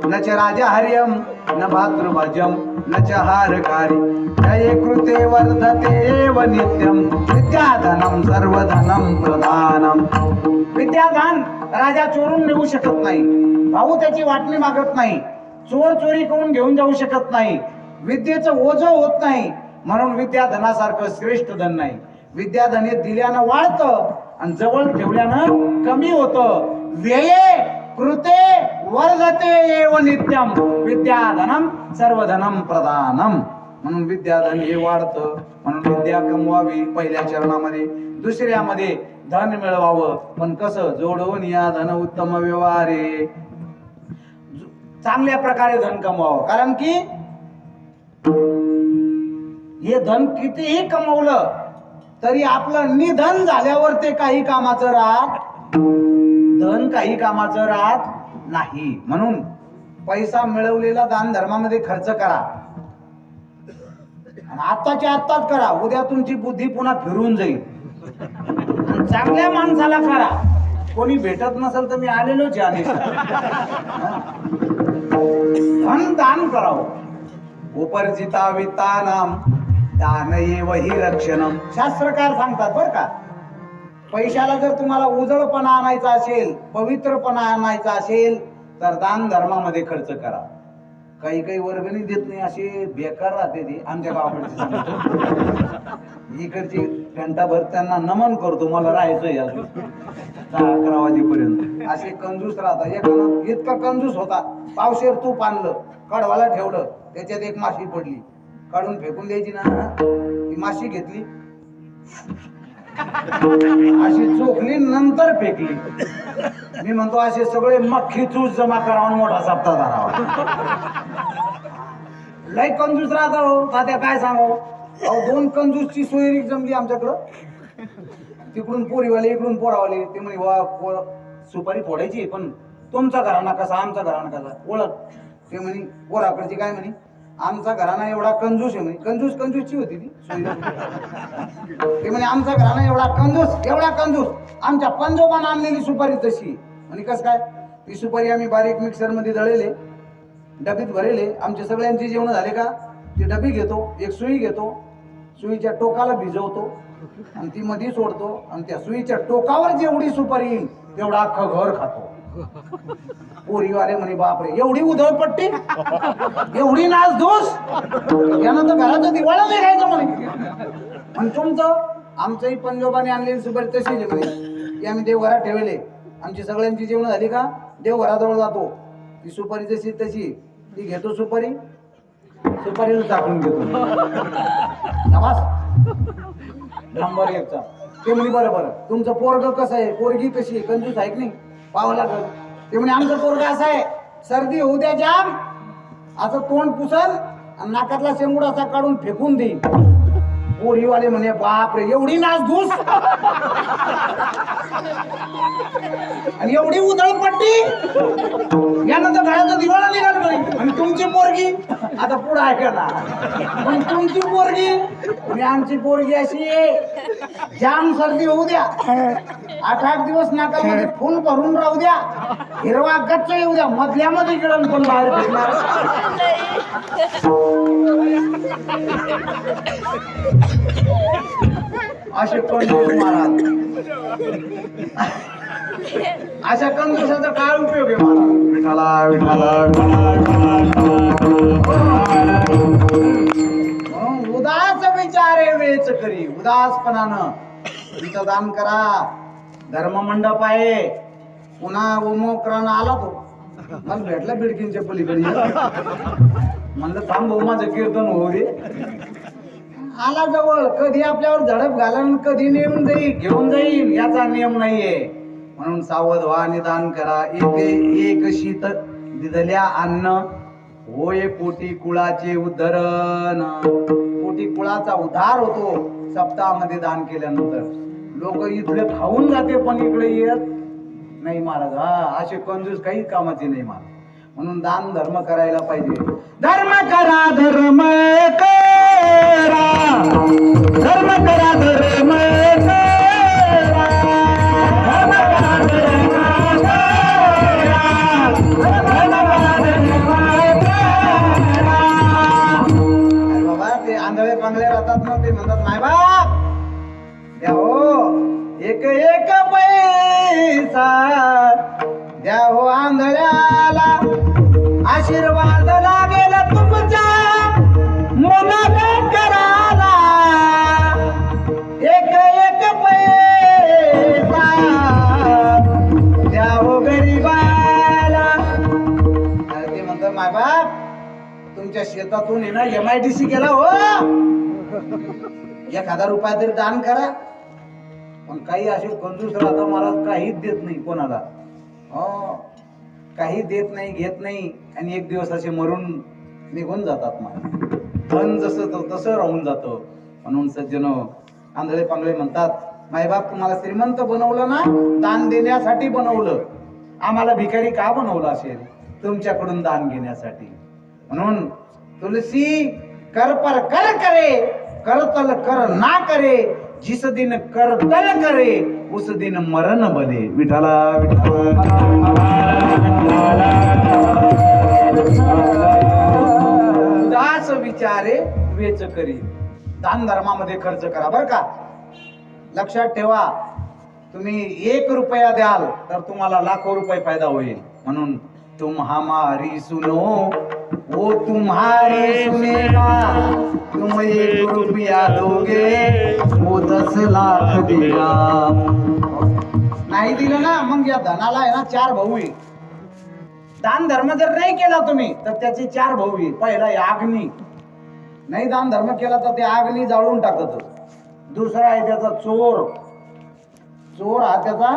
न च राजा हर्यम न भातृभाज्यम न च हारकारी जये कृते वर्धते एव नित्यम विद्याधनम सर्वधनम प्रधानम. विद्याधन राजा चोरून नेऊ शकत नाही, भाऊ त्याची वाटणी मागत नाही, चोर चोरी करून घेऊन जाऊ शकत नाही, विद्येचं ओझं होत नाही. म्हणून विद्याधनासारखं श्रेष्ठ धन नाही. विद्याधन हे दिल्यानं वाढतं आणि जवळ ठेवल्यानं कमी होतं. व्यये कृते वर्धते एव नित्यम विद्याधनम सर्वधनम प्रधानम. म्हणून विद्याधन हे वाढतं. म्हणून विद्या कमवावी पहिल्या चरणामध्ये. दुसऱ्यामध्ये धन मिळवावं, पण कसं? जोडून या धन उत्तम व्यवहारे. चांगल्या प्रकारे धन कमवावं. कारण की हे धन कितीही कमवलं तरी आपलं निधन झाल्यावर ते काही कामाचं राहत, धन काही कामाचं राहत नाही. म्हणून पैसा मिळवलेला दान धर्मामध्ये खर्च करा, आणि आत्ताच्या आत्ताच करा. उद्या तुमची बुद्धी पुन्हा फिरून जाईल. चांगल्या माणसाला करा. कोणी भेटत नसेल तर मी आलेलोच आहे. धन दान करावं. उपर्जिता वित्तानाम दान एव हि रक्षणम. शास्त्रकार सांगतात बर का, पैशाला जर तुम्हाला उजळपणा आणायचा असेल, पवित्रपणा आणायचा असेल तर दान धर्मामध्ये खर्च करा. काही काही वर्गणी देत नाही, असे बेकार राहते ते. आमच्या गावाकडचे इकडची घंटाभर त्यांना नमन करतो, मला राहायचंय अजून 10-11 वाजेपर्यंत. असे कंजूस राहतात. एकानं इतका कंजूस होता, पावशेर तूप आणलं, कडवाला ठेवलं, त्याच्यात एक माशी पडली, काढून फेकून द्यायची ना, ती माशी घेतली अशी चोखली, नंतर फेकली. मी म्हणतो असे सगळे मख्खी चूस जमा करावून मोठा सप्ताह धरावा. लय कंजूस राहता हो तात्या, काय सांगू. 2 कंजूसची सोयरी जमली आमच्याकडं. तिकडून पोरीवाले, इकडून पोरावाले. ते म्हणे वा सुपारी फोडायची, पण तुमचा घराणा कसा, आमचा घराणा कसा, ओळख. ते म्हणे पोराकडची काय म्हणे, आमचा घराणा एवढा कंजूस आहे म्हणे. कंजूसची होती ती सोयरी. ते म्हणे आमचा घराणा एवढा कंजूस, आमच्या पंजोबानं आणलेली सुपारी तशी. म्हणे कस काय? ती सुपारी आम्ही बारीक मिक्सर मध्ये दळेले, डबीत भरेले. आमचे सगळ्यांची जेवण झाले का ती डबी घेतो, एक सुई घेतो, सुईच्या टोकाला भिजवतो आणि ती मध्ये सोडतो, आणि त्या सुईच्या टोकावर जेवढी सुपारी येईल तेवढा अख्खं घर खातो. पोरीवाले म्हणे बापरे, एवढी उधळपट्टी, एवढी नासधूस, यानं तर घराचं दिवाळं नाही खायचं म्हणे. आणि तुमचं, आमचंही पंजोबाने आणलेली सुपारी तशीच आहे म्हणे. ती आम्ही देवघरात ठेवले. आमची सगळ्यांची जेवण झाली का देवघराजवळ जातो, ती सुपारी जशी तशी ती घेतो, सुपारीला टाकून घेतो. नंबर 1चा. ते म्हणे बरं तुमचं पोरग कसं आहे, पोरगी कशी आहे, कंजूस आहे की नाही, पाहावं लागल. ते म्हणे आमचं पोरग असं आहे, सर्दी होऊ द्या जाम, असं तोंड पुसल आणि नाकातला शेंगूड असा काढून फेकून देईन. पोरीवाले म्हणे बापरे, एवढी नासधूस आणि एवढी उधळपट्टी, यानंतर घराचं दिवाळा निघाल नाही. आणि तुमची पोरगी, आता पुढे ऐका ना, पण तुमची पोरगी आणि आमची पोरगी अशी जाम सर्दी होऊ द्या, 8-8 दिवस नाकामध्ये फुल भरून राहू द्या, हिरवा गच्च येऊ द्या, मधल्यामध्ये गिळून पण बाहेर फिरणार. असे कंजूस महाराज, अशा कंजूसाचा काय उपयोग आहे महाराज. उदास विचारे वेच करी. उदासपणानं तिथं दान करा. धर्म मंडप आहे. पुन्हा उमोकरानं आला तो, मला भेटला बिडकींच्या पलीकडे. म्हणलं थांब भाऊ माझं कीर्तन होऊ दे. आला जवळ, कधी आपल्यावर झडप घालन, कधी नेऊन जाईल घेऊन जाईल याचा नियम नाहीये. म्हणून सावध व्हा, निदान करा. एक शीत दिदल्या अन्न होय कोटी कुळाचे उद्धरण. कोटी कुळाचा उद्धार होतो सप्ताहामध्ये दान केल्यानंतर. लोक इथले खाऊन जाते पण इकडे येत नाही महाराज. हा, असे कंजूस काही कामाचे नाही महाराज. म्हणून दान धर्म करायला पाहिजे. धर्म करा, धर्म करा, धर्म करा, धर्म करा, धर्म करा, धर्म करा, धर्म करा, धर्म करा. अरे बाबा, ते आंधळे पांगळे राहतात ना, ते म्हणतात माय बाप द्या हो, एक एक पैसा द्या हो आंधळ्याला, आशीर्वाद लागेल तुमच्या मुलाला कराला. एक एक पैसा द्या हो गरीबाला. अरे ते म्हणतात माय बाप, तुमच्या शेतातून आहे ना MIDC केला हो, 1000 रुपये तरी दान करा. पण काही असे कंजूस राहतात महाराज, काहीच देत नाही कोणाला. हो, काही देत नाही, घेत नाही, आणि एक दिवस असे मरून निघून जातात महाराज. धन जसं तसं राहून जातं. म्हणून सज्जनो, आंधळे पांगळे म्हणतात मायबाप तुम्हाला श्रीमंत बनवलं ना, दान देण्यासाठी बनवलं. आम्हाला भिकारी का बनवलं असेल? तुमच्याकडून दान घेण्यासाठी. म्हणून तुलसी कर पर कर करे, करतल कर ना करे, जिस दिन करतल करे उस दिन मरण बने. विठाला उदास विचारे वेच करी. दान धर्मामध्ये खर्च करा बरं का. लक्षात ठेवा, तुम्ही 1 रुपया द्याल तर तुम्हाला लाखो रुपये फायदा होईल. म्हणून तुम हमारी सुनो वो तुम्हारी सुनेगा, तुम 1 रुपया दोगे वो 10 लाख देगा. नाही दिलं ना, मग या धनाला आहे ना 4 भाऊ आहे. दान धर्म जर नाही केला तुम्ही तर त्याचे 4 भाऊ आहे. पहिला आहे अग्नी, नाही दान धर्म केला तर ते अग्नी जाळून टाकत. दुसरा आहे त्याचा चोर. चोर हा त्याचा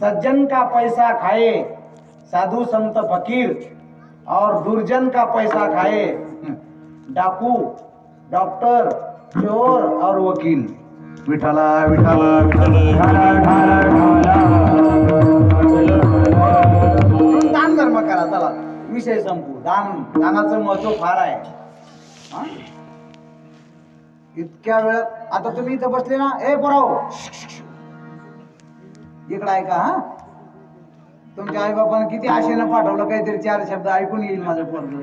सज्जन का पैसा खाए, साधु संत फकीर, और दुर्जन का पैसा खाए, डाकू, डॉक्टर, चोर और वकील. विठाला विठाला दान धर्म करा. चला विषय संपू. दानाचं महत्व फार आहे. इतक्या वेळात आता तुम्ही इथं बसले ना, ए पोराओ इकडं ऐका. हा, तुमच्या आई बापानं किती आशेनं पाठवलं, काहीतरी 4 शब्द ऐकून येईल माझं पोरग.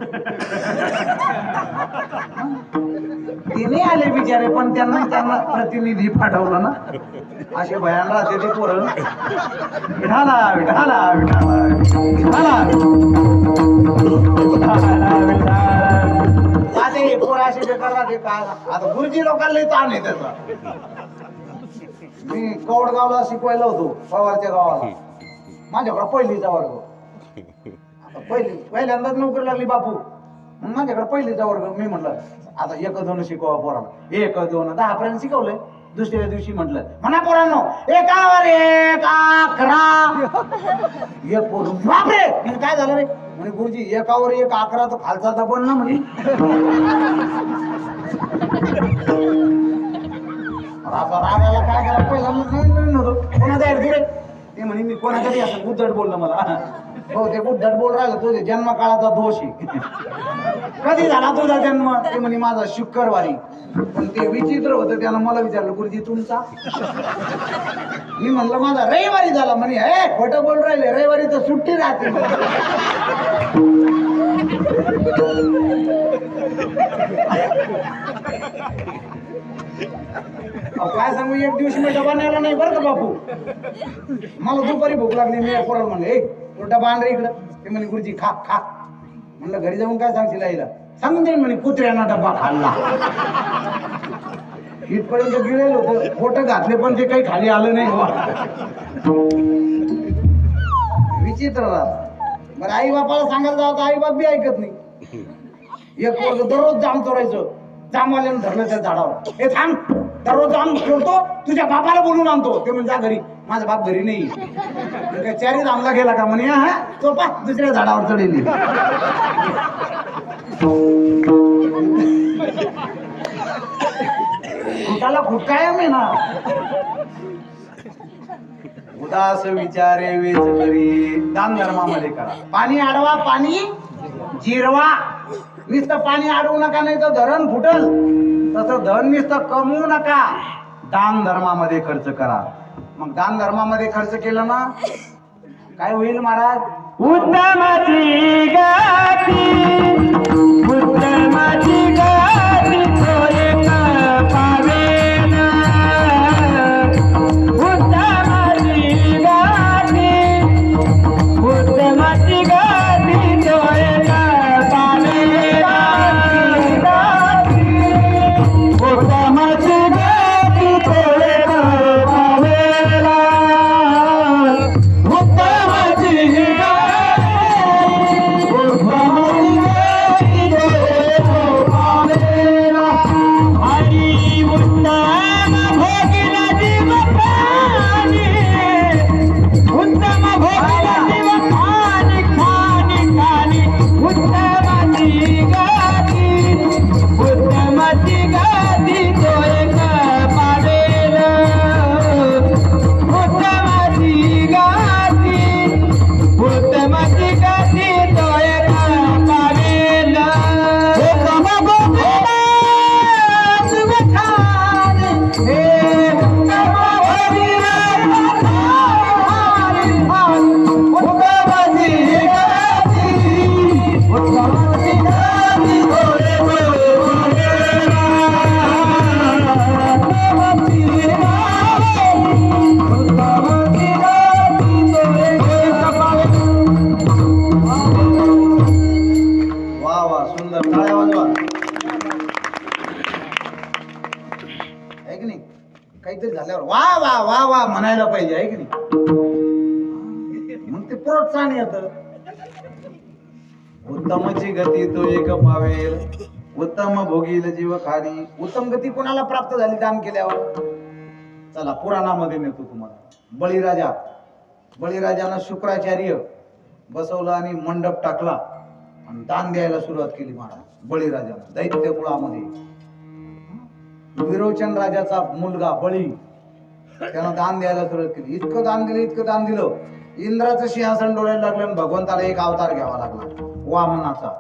ते नाही आले बिचारे, पण त्यांना प्रतिनिधी पाठवलं ना. असे भयान राहते ते पोरं. विठाला विठाला विठाला विठाला. हे पोरं असे बेकार राहते का. आता गुरुजी लोकांना ताण आहे त्याचा. मी कवडगावला शिकवायला होतो, पवारच्या गावाला. माझ्याकडे पहिलीचा वर्ग. पहिल्यांदाच नोकरी लागली बापू. मग माझ्याकडे पहिलीचा वर्ग. मी म्हटलं आता 1 2 शिकवा पोराला. 1 2 10 पर्यंत शिकवलंय. दुसऱ्या दिवशी म्हटलं म्हणा पोरांनो 1 1 11. एक पोर बापरे, म्हणजे काय झालं रे? म्हणे गुरुजी 1 1 11 तर खालचा दबन ना म्हणे. असा रागाला काय करा. पहिल्यांदा नव्हतं कोणा जाईल पुढे. ते म्हणे मी कोणाकडे असं उद्धट बोललं मला. हो, ते उद्धट बोल राहिलं तुझे जन्म काळाचा दोष आहे. कधी झाला तुझा जन्म? ते म्हणे माझा शुक्रवारी. पण ते विचित्र होतं, त्यानं मला विचारलं गुरुजी तुमचा? मी म्हणलं माझा रविवारी झाला. म्हणे हे खोटं बोल राहिले, रविवारी तर सुट्टी राहते. काय सांगू, एक दिवशी मी डबा नेला नाही बरं का बापू. मला दुपारी भूक लागली. मी पोराला म्हणलं तो डबा आण रे इकडं. ते म्हणे गुरुजी खा खा. म्हणलं घरी जाऊन काय सांगशील आईला? सांगून दे म्हणे कुत्र्यानं डबा खाल्ला. इथपर्यंत गिळेल होतं, पोट घातले पण ते काही खाली आलं नाही. विचित्र राहत. बरं आई बापाला सांगायला जावं तर आई बाप बी ऐकत नाही. एक वर्ग दररोज जाम चोरायचं, जामवाल्यानं धरलं त्या झाडावर, हे थांब दररोज जाम चोरतो, तुझ्या बापाला बोलून आणतो. ते म्हणजे जा घरी, माझा बाप घरी नाही. काय चारी जामला गेला का म्हणे, हा तो पा दुसऱ्या झाडावर चढेल. खुटाला खुटकाय मी ना. उदास विचारे वेच करी, दान धर्मामध्ये करा. पाणी अडवा, पाणी जिरवा. नुसतं पाणी अडवू नका, नाही तर धरण फुटल. तसं धन नुसतं कमवू नका, दान धर्मामध्ये खर्च करा. मग दान धर्मामध्ये खर्च केलं ना काय होईल महाराज? उत्तमाची गाती, उत्तमाची गाती तोय पावेना. उत्तमाची गाती, उत्तमाची गाती तोय पावेना. उत्तमाची गाती तोय पावेना. उत्तमाची काहीतरी झाल्यावर वा वा वा वा म्हणायला पाहिजे, आहे की नाही? मग ते प्रोत्साहन येत. उत्तमची गती तो एक पावेल, उत्तम भोगील जीव खाली. उत्तम गती कोणाला प्राप्त झाली दान केल्यावर? चला पुराणामध्ये नेतो तुम्हाला. बळीराजानं शुक्राचार्य बसवलं आणि मंडप टाकला आणि दान द्यायला सुरुवात केली महाराज. बळीराजानं दैत्य कुळामध्ये विरोचन राजाचा मुलगा बळी, त्यानं दान द्यायला सुरुवात केली. इतकं दान दिलं, इंद्राचं सिंहासन डोळ्याला लागलं आणि भगवंताला एक अवतार घ्यावा लागला वामनाचा.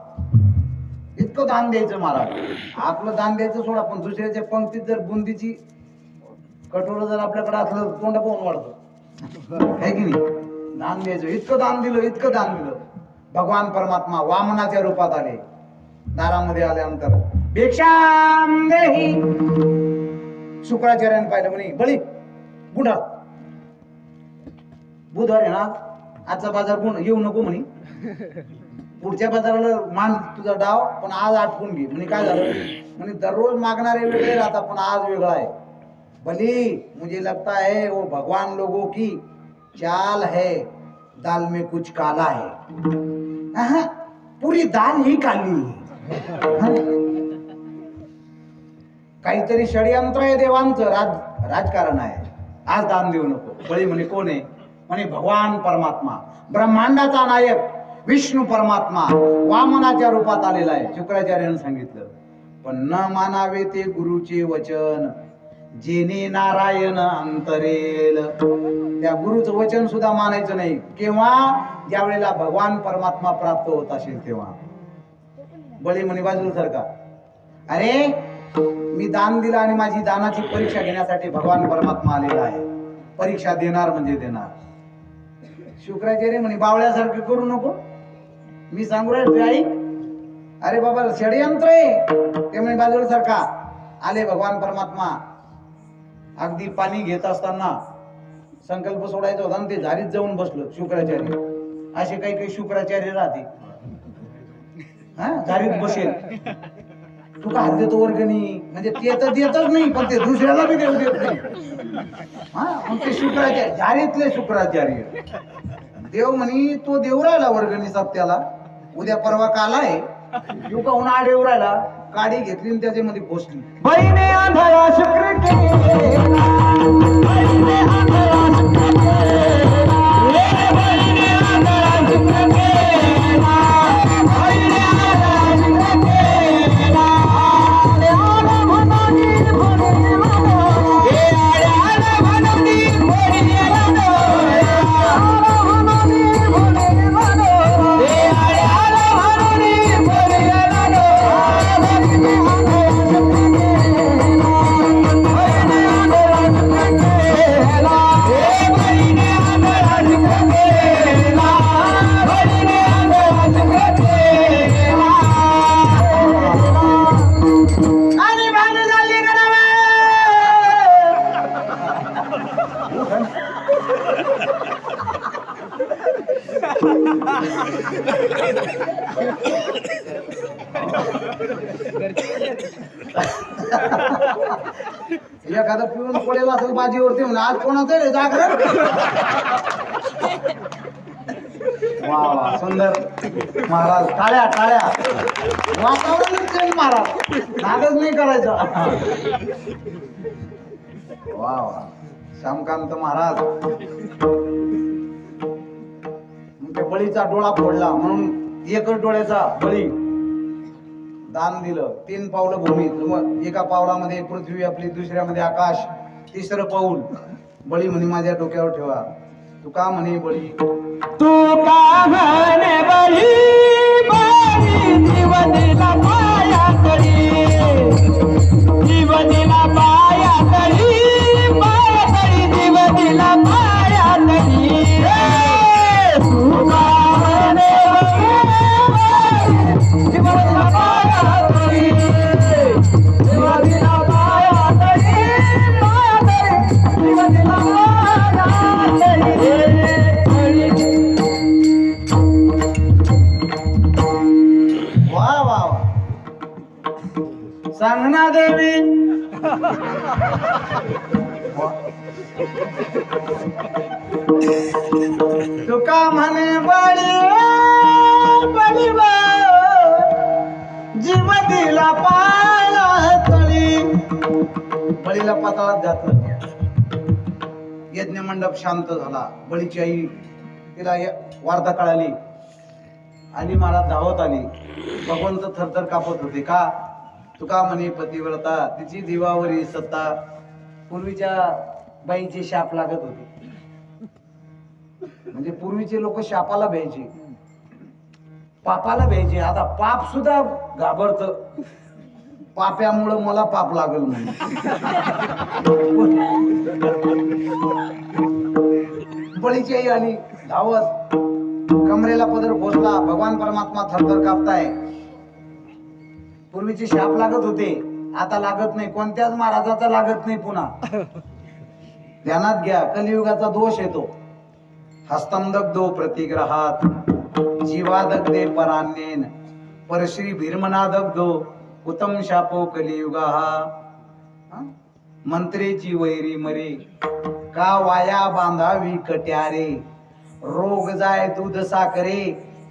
इतकं दान द्यायचं महाराज. आपलं दान द्यायचं सोडा, पण दुसऱ्याच्या पंक्तीत जर बुंदीची कटोरं जर आपल्याकडे असलं तोंड पाहून वाढतं, आहे की नाही? दान द्यायचं. इतकं दान दिलं. भगवान परमात्मा वामनाच्या रूपात आले. दारामध्ये आल्यानंतर भिक्षाम देही. शुक्राचार्याने पाहिलं, म्हणे बळी बुढा बुधवार आहे ना, आजचा बाजार गुण येऊ नको म्हणे. पुढच्या बाजाराला मान तुझा डाव, पण आज आटकून घे. म्हणे काय झालं? म्हणे दररोज मागणारे वेगळे राहतात, पण आज वेगळा आहे. बली मुझे लगता है वो भगवान लोगों की चाल है, दाल में कुछ काला है. पुरी दाल ही काली है. काहीतरी षडयंत्र आहे देवांचं, राजकारण आहे. आज दान देऊ नको. बळी म्हणे कोण आहे? म्हणे भगवान परमात्मा, ब्रह्मांडाचा नायक विष्णू परमात्मा वामनाच्या रूपात आलेला आहे. शुक्राचार्यानं सांगितलं, पण न मानावे ते गुरुचे वचन, जेने नारायण अंतरेल. त्या गुरुचं वचन सुद्धा मानायचं नाही. केव्हा? ज्या वेळेला भगवान परमात्मा प्राप्त होत असेल तेव्हा. बळी म्हणे बाजूला सरका. अरे मी दान दिलं आणि माझी दानाची परीक्षा घेण्यासाठी भगवान परमात्मा आलेला आहे. परीक्षा देणार म्हणजे देणार. शुक्राचार्य म्हणे बावळ्यासारखं करू नको, मी सांगू राहील आई. अरे बाबा षडयंत्र आहे. ते म्हणे बाजूला सारखा. आले भगवान परमात्मा. अगदी पाणी घेत असताना संकल्प सोडायचा होता आणि ते झारीत जाऊन बसलं शुक्राचार्य. असे काही शुक्राचार्य राहते, हा झारीत बसेल. तू का हात देतो वर्गणी? म्हणजे ते तर देतच नाही, पण ते दुसऱ्याला बी देऊ देत नाही. हा मग ते शुक्राचार्य, झारीतले शुक्राचार्य. देव म्हणी तो देऊ राहिला वर्गणी सप्त्याला, उद्या परवा काल आहे तू का उन्हा आडेवर राहिला काडी घेतली आणि त्याच्यामध्ये घोसली. बहिणी आंधळा शुक्र केला, बहिणी आंधळा शुक्र केला, बहिणी आंधळा शुक्र केला, बहिणी आंधळा शुक्र केला. आल्या म्हणून भोरी म्हणो, आल्या म्हणून भोरी म्हणो, आल्या म्हणून भोरी म्हणो, आल्या म्हणून भोरी म्हणो. एखादा पिऊन पडेल असेल बाजीवरती म्हणून आज कोणाचं रे जागरण. वा वा सुंदर महाराज, टाळ्या टाळ्या. वातावरण चेंज महाराज, नादच नाही करायचा. वा वा श्यामकांत महाराज. मग त्या बळीचा डोळा फोडला म्हणून एकच डोळ्याचा बळी दान दिलं. 3 पावलं भूमी, मग एका पावलामध्ये पृथ्वी आपली, दुसऱ्यामध्ये आकाश, तिसरं पाऊल बळी म्हणे माझ्या डोक्यावर ठेवा. तू का म्हणे बळी, तू का म्हणे बळी, बळी जीवनीला पाया तरी, जीवनीला पाया तरी, पाया तरी जीवनीला पाया तरी. तू का म्हणे बळी, जीवनीला पाया तरी, जीवनीला पाया तरी, पाया तरी जीवनीला पाया तरी. वा वा वा. सांगना देवी. तुका म्हणे बळी, बळी जीव दिला पाया तळी. बळीला पाताळात घातलं. यज्ञ मंडप शांत झाला. बळीची आई, तिला वार्ता कळाली. आली महाराज धावत आली. भगवंत थरथर कापत होते. का, तुका म्हणे पतिव्रता, तिची दिवावरी सत्ता. पूर्वीच्या बाईचे शाप लागत होते. म्हणजे पूर्वीचे लोक शापाला भ्यायचे, पापाला भ्यायचे. आता पाप सुद्धा घाबरत. पाप्यामुळं मला पाप लागल म्हणून. बळीची आई आली धावत. कमरेला पदर घोसला. भगवान परमात्मा थरथर कापताय. पूर्वीचे शाप लागत होते, आता लागत नाही. कोणत्याच महाराजाचा लागत नाही पुन्हा. ध्यानात घ्या, कलियुगाचा दोष येतो. हस्तम दग्धो प्रतिग्रहात, जीवादग्धे परान्नेन, परश्री भीर्मना दग्धो, उत्तम शापो कलियुगा. मंत्रेची वैरी मरे, का वाया बांधावी कट्यारे. रोग जाय दूध साखरे,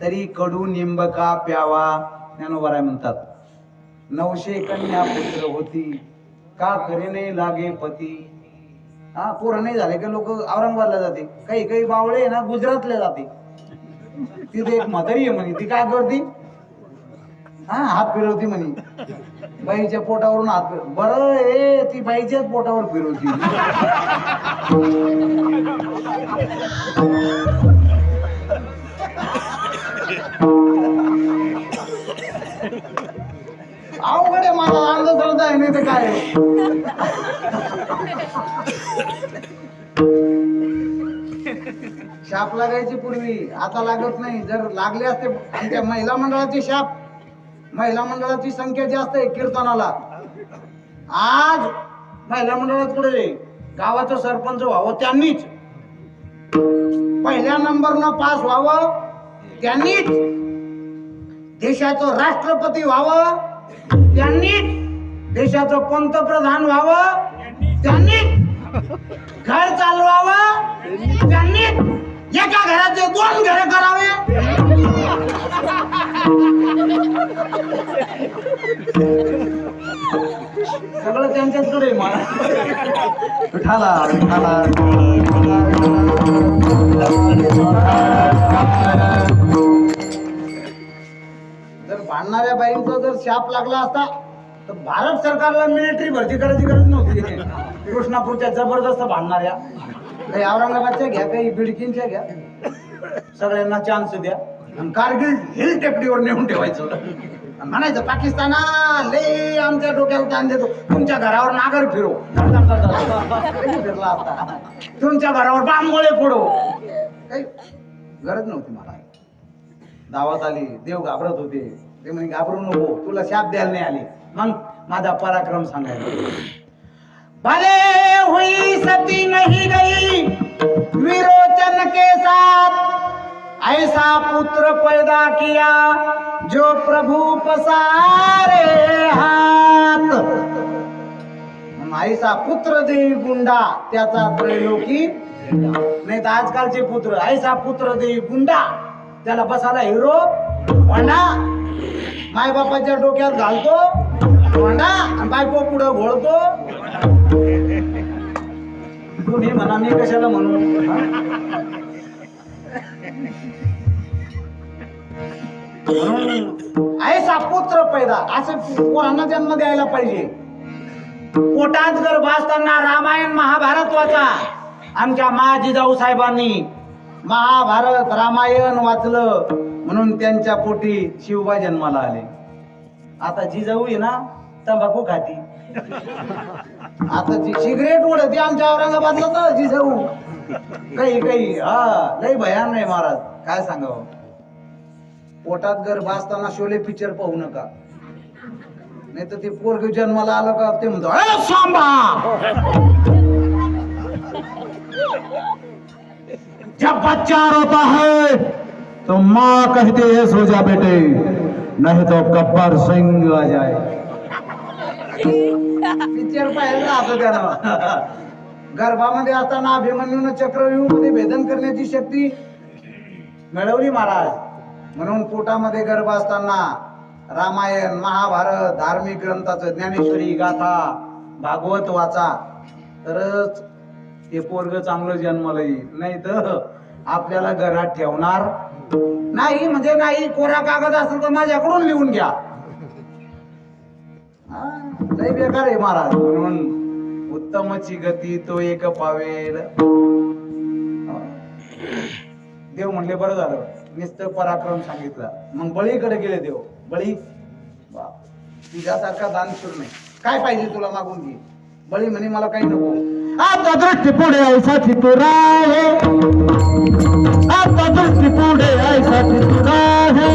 तरी कडू निंब का प्यावा. ज्ञानोबराय म्हणतात, 900 कन्या पुत्र होती, का करे नाही लागे पती. हा, पोरं नाही झाले की लोक औरंगाबादला जाते. काही काही बावळे ना गुजरातला जाते. तिथे एक म्हातारी आहे म्हणे, ती काय करते, हा हात फिरवती म्हणे. बाईच्या पोटावरून हात फिरव. बरं ए, ती बाईच्याच पोटावर फिरवती. अवघड आहे माझा अंधश्रद्धा आहे, नाही तर काय. शाप लागायची पूर्वी, आता लागत नाही. जर लागले असते, आणि त्या महिला मंडळाचे शाप, महिला मंडळाची संख्या जास्त आहे कीर्तनाला. आज महिला मंडळात पुढे गावाचं सरपंच व्हावं त्यांनीच, पहिल्या नंबरनं पास व्हावं त्यांनीच, देशाचं राष्ट्रपती व्हावं त्यांनीच, देशाचं पंतप्रधान व्हावं त्यांनीच, घर चालवावं त्यांनीच, एका घराचे 2 घरे करावे. सगळं त्यांच्याचकडे आहे मला. विठाला विठाला जर भांडणाऱ्या बाईंचा जर शाप लागला असता तर भारत सरकारला मिलिटरी भरती करायची गरज नव्हती. कृष्णापूरच्या जबरदस्त भांडणाऱ्या काही औरंगाबादच्या घ्या, काही बिडकींच्या घ्या, सगळ्यांना चान्स द्या आणि कारगिल हिल टेकडीवर नेऊन ठेवायचं आणि म्हणायचं पाकिस्ताना लय आमच्या डोक्यावर ताण देतो, तुमच्या घरावर नागर फिरो. फिरला असता तुमच्या घरावर बांबोळे फोडो. काही गरज नव्हती मला. दावत आली, देव घाबरत होते. ते म्हणे घाबरू नको, तुला शाप द्यायला नाही आले. मग माझा पराक्रम सांगायचा. भले हुई सती नहीं गई विरोचन के साथ, ऐसा पुत्र पैदा किया जो प्रभु पसारे हाथ. ऐसा पुत्र देई गुंडा त्याचा त्रैलोकी. नाही तर आजकालचे पुत्र ऐसा पुत्र देई गुंडा, त्याला बसायला हिरो होंडा, माय बापाच्या डोक्यात घालतो होंडा आणि बायको पुढं घोळतो. तुम्ही म्हणा, मी कशाला म्हणू. म्हणून ऐसा पुत्र पैदा, असे पोरांना जन्म द्यायला पाहिजे. पोटात गर्भ असताना रामायण महाभारत वाचा. आमच्या मा जिजाऊ साहेबांनी महाभारत रामायण वाचलं म्हणून त्यांच्या पोटी शिवबा जन्माला आले. आता जिजाऊ आहे ना तंबाखू खाती, आता सिगरेट उडते आमच्या औरंगाबादला तर जिजाऊ. काही हा लय भयान नाही महाराज, काय सांगावं. पोटात गर्भ असताना शोले पिक्चर पाहू नका, नाही तर ते पोरग जन्माला आलं का ते म्हणतो अरे सांबा. जब बच्चा रोता है तो माँ कहती है सो जा बेटे, नहीं तो गब्बर सिंह आ जाए. पिक्चर पाहिलं असं त्यानं. गर्भामध्ये असताना अभिमन्यूनं चक्रव्यूहामध्ये भेदन करण्याची शक्ती मिळवली महाराज. म्हणून पोटामध्ये गर्भ असताना रामायण महाभारत धार्मिक ग्रंथाचं ज्ञानेश्वरी गाथा भागवत वाचा, तरच ते पोरग चांगलं जन्माला येईल. नाही तर आपल्याला घरात ठेवणार नाही. म्हणजे नाही, कोरा कागद असेल तर माझ्याकडून लिहून घ्या. लय बेकार आहे महाराज. म्हणून उत्तमची गती तो एक पावेल. देव म्हणले बरं झालं नुसतं पराक्रम सांगितलं. मग बळीकडे गेले देव. बळी तुझ्यासारखा दानशूर नाही, काय पाहिजे तुला मागून घे. बळी म्हणे मला काही नको. आता दृष्टी पुढे ऐसा चितुरा है, आता दृष्टी पुढे ऐसा चितुरा है,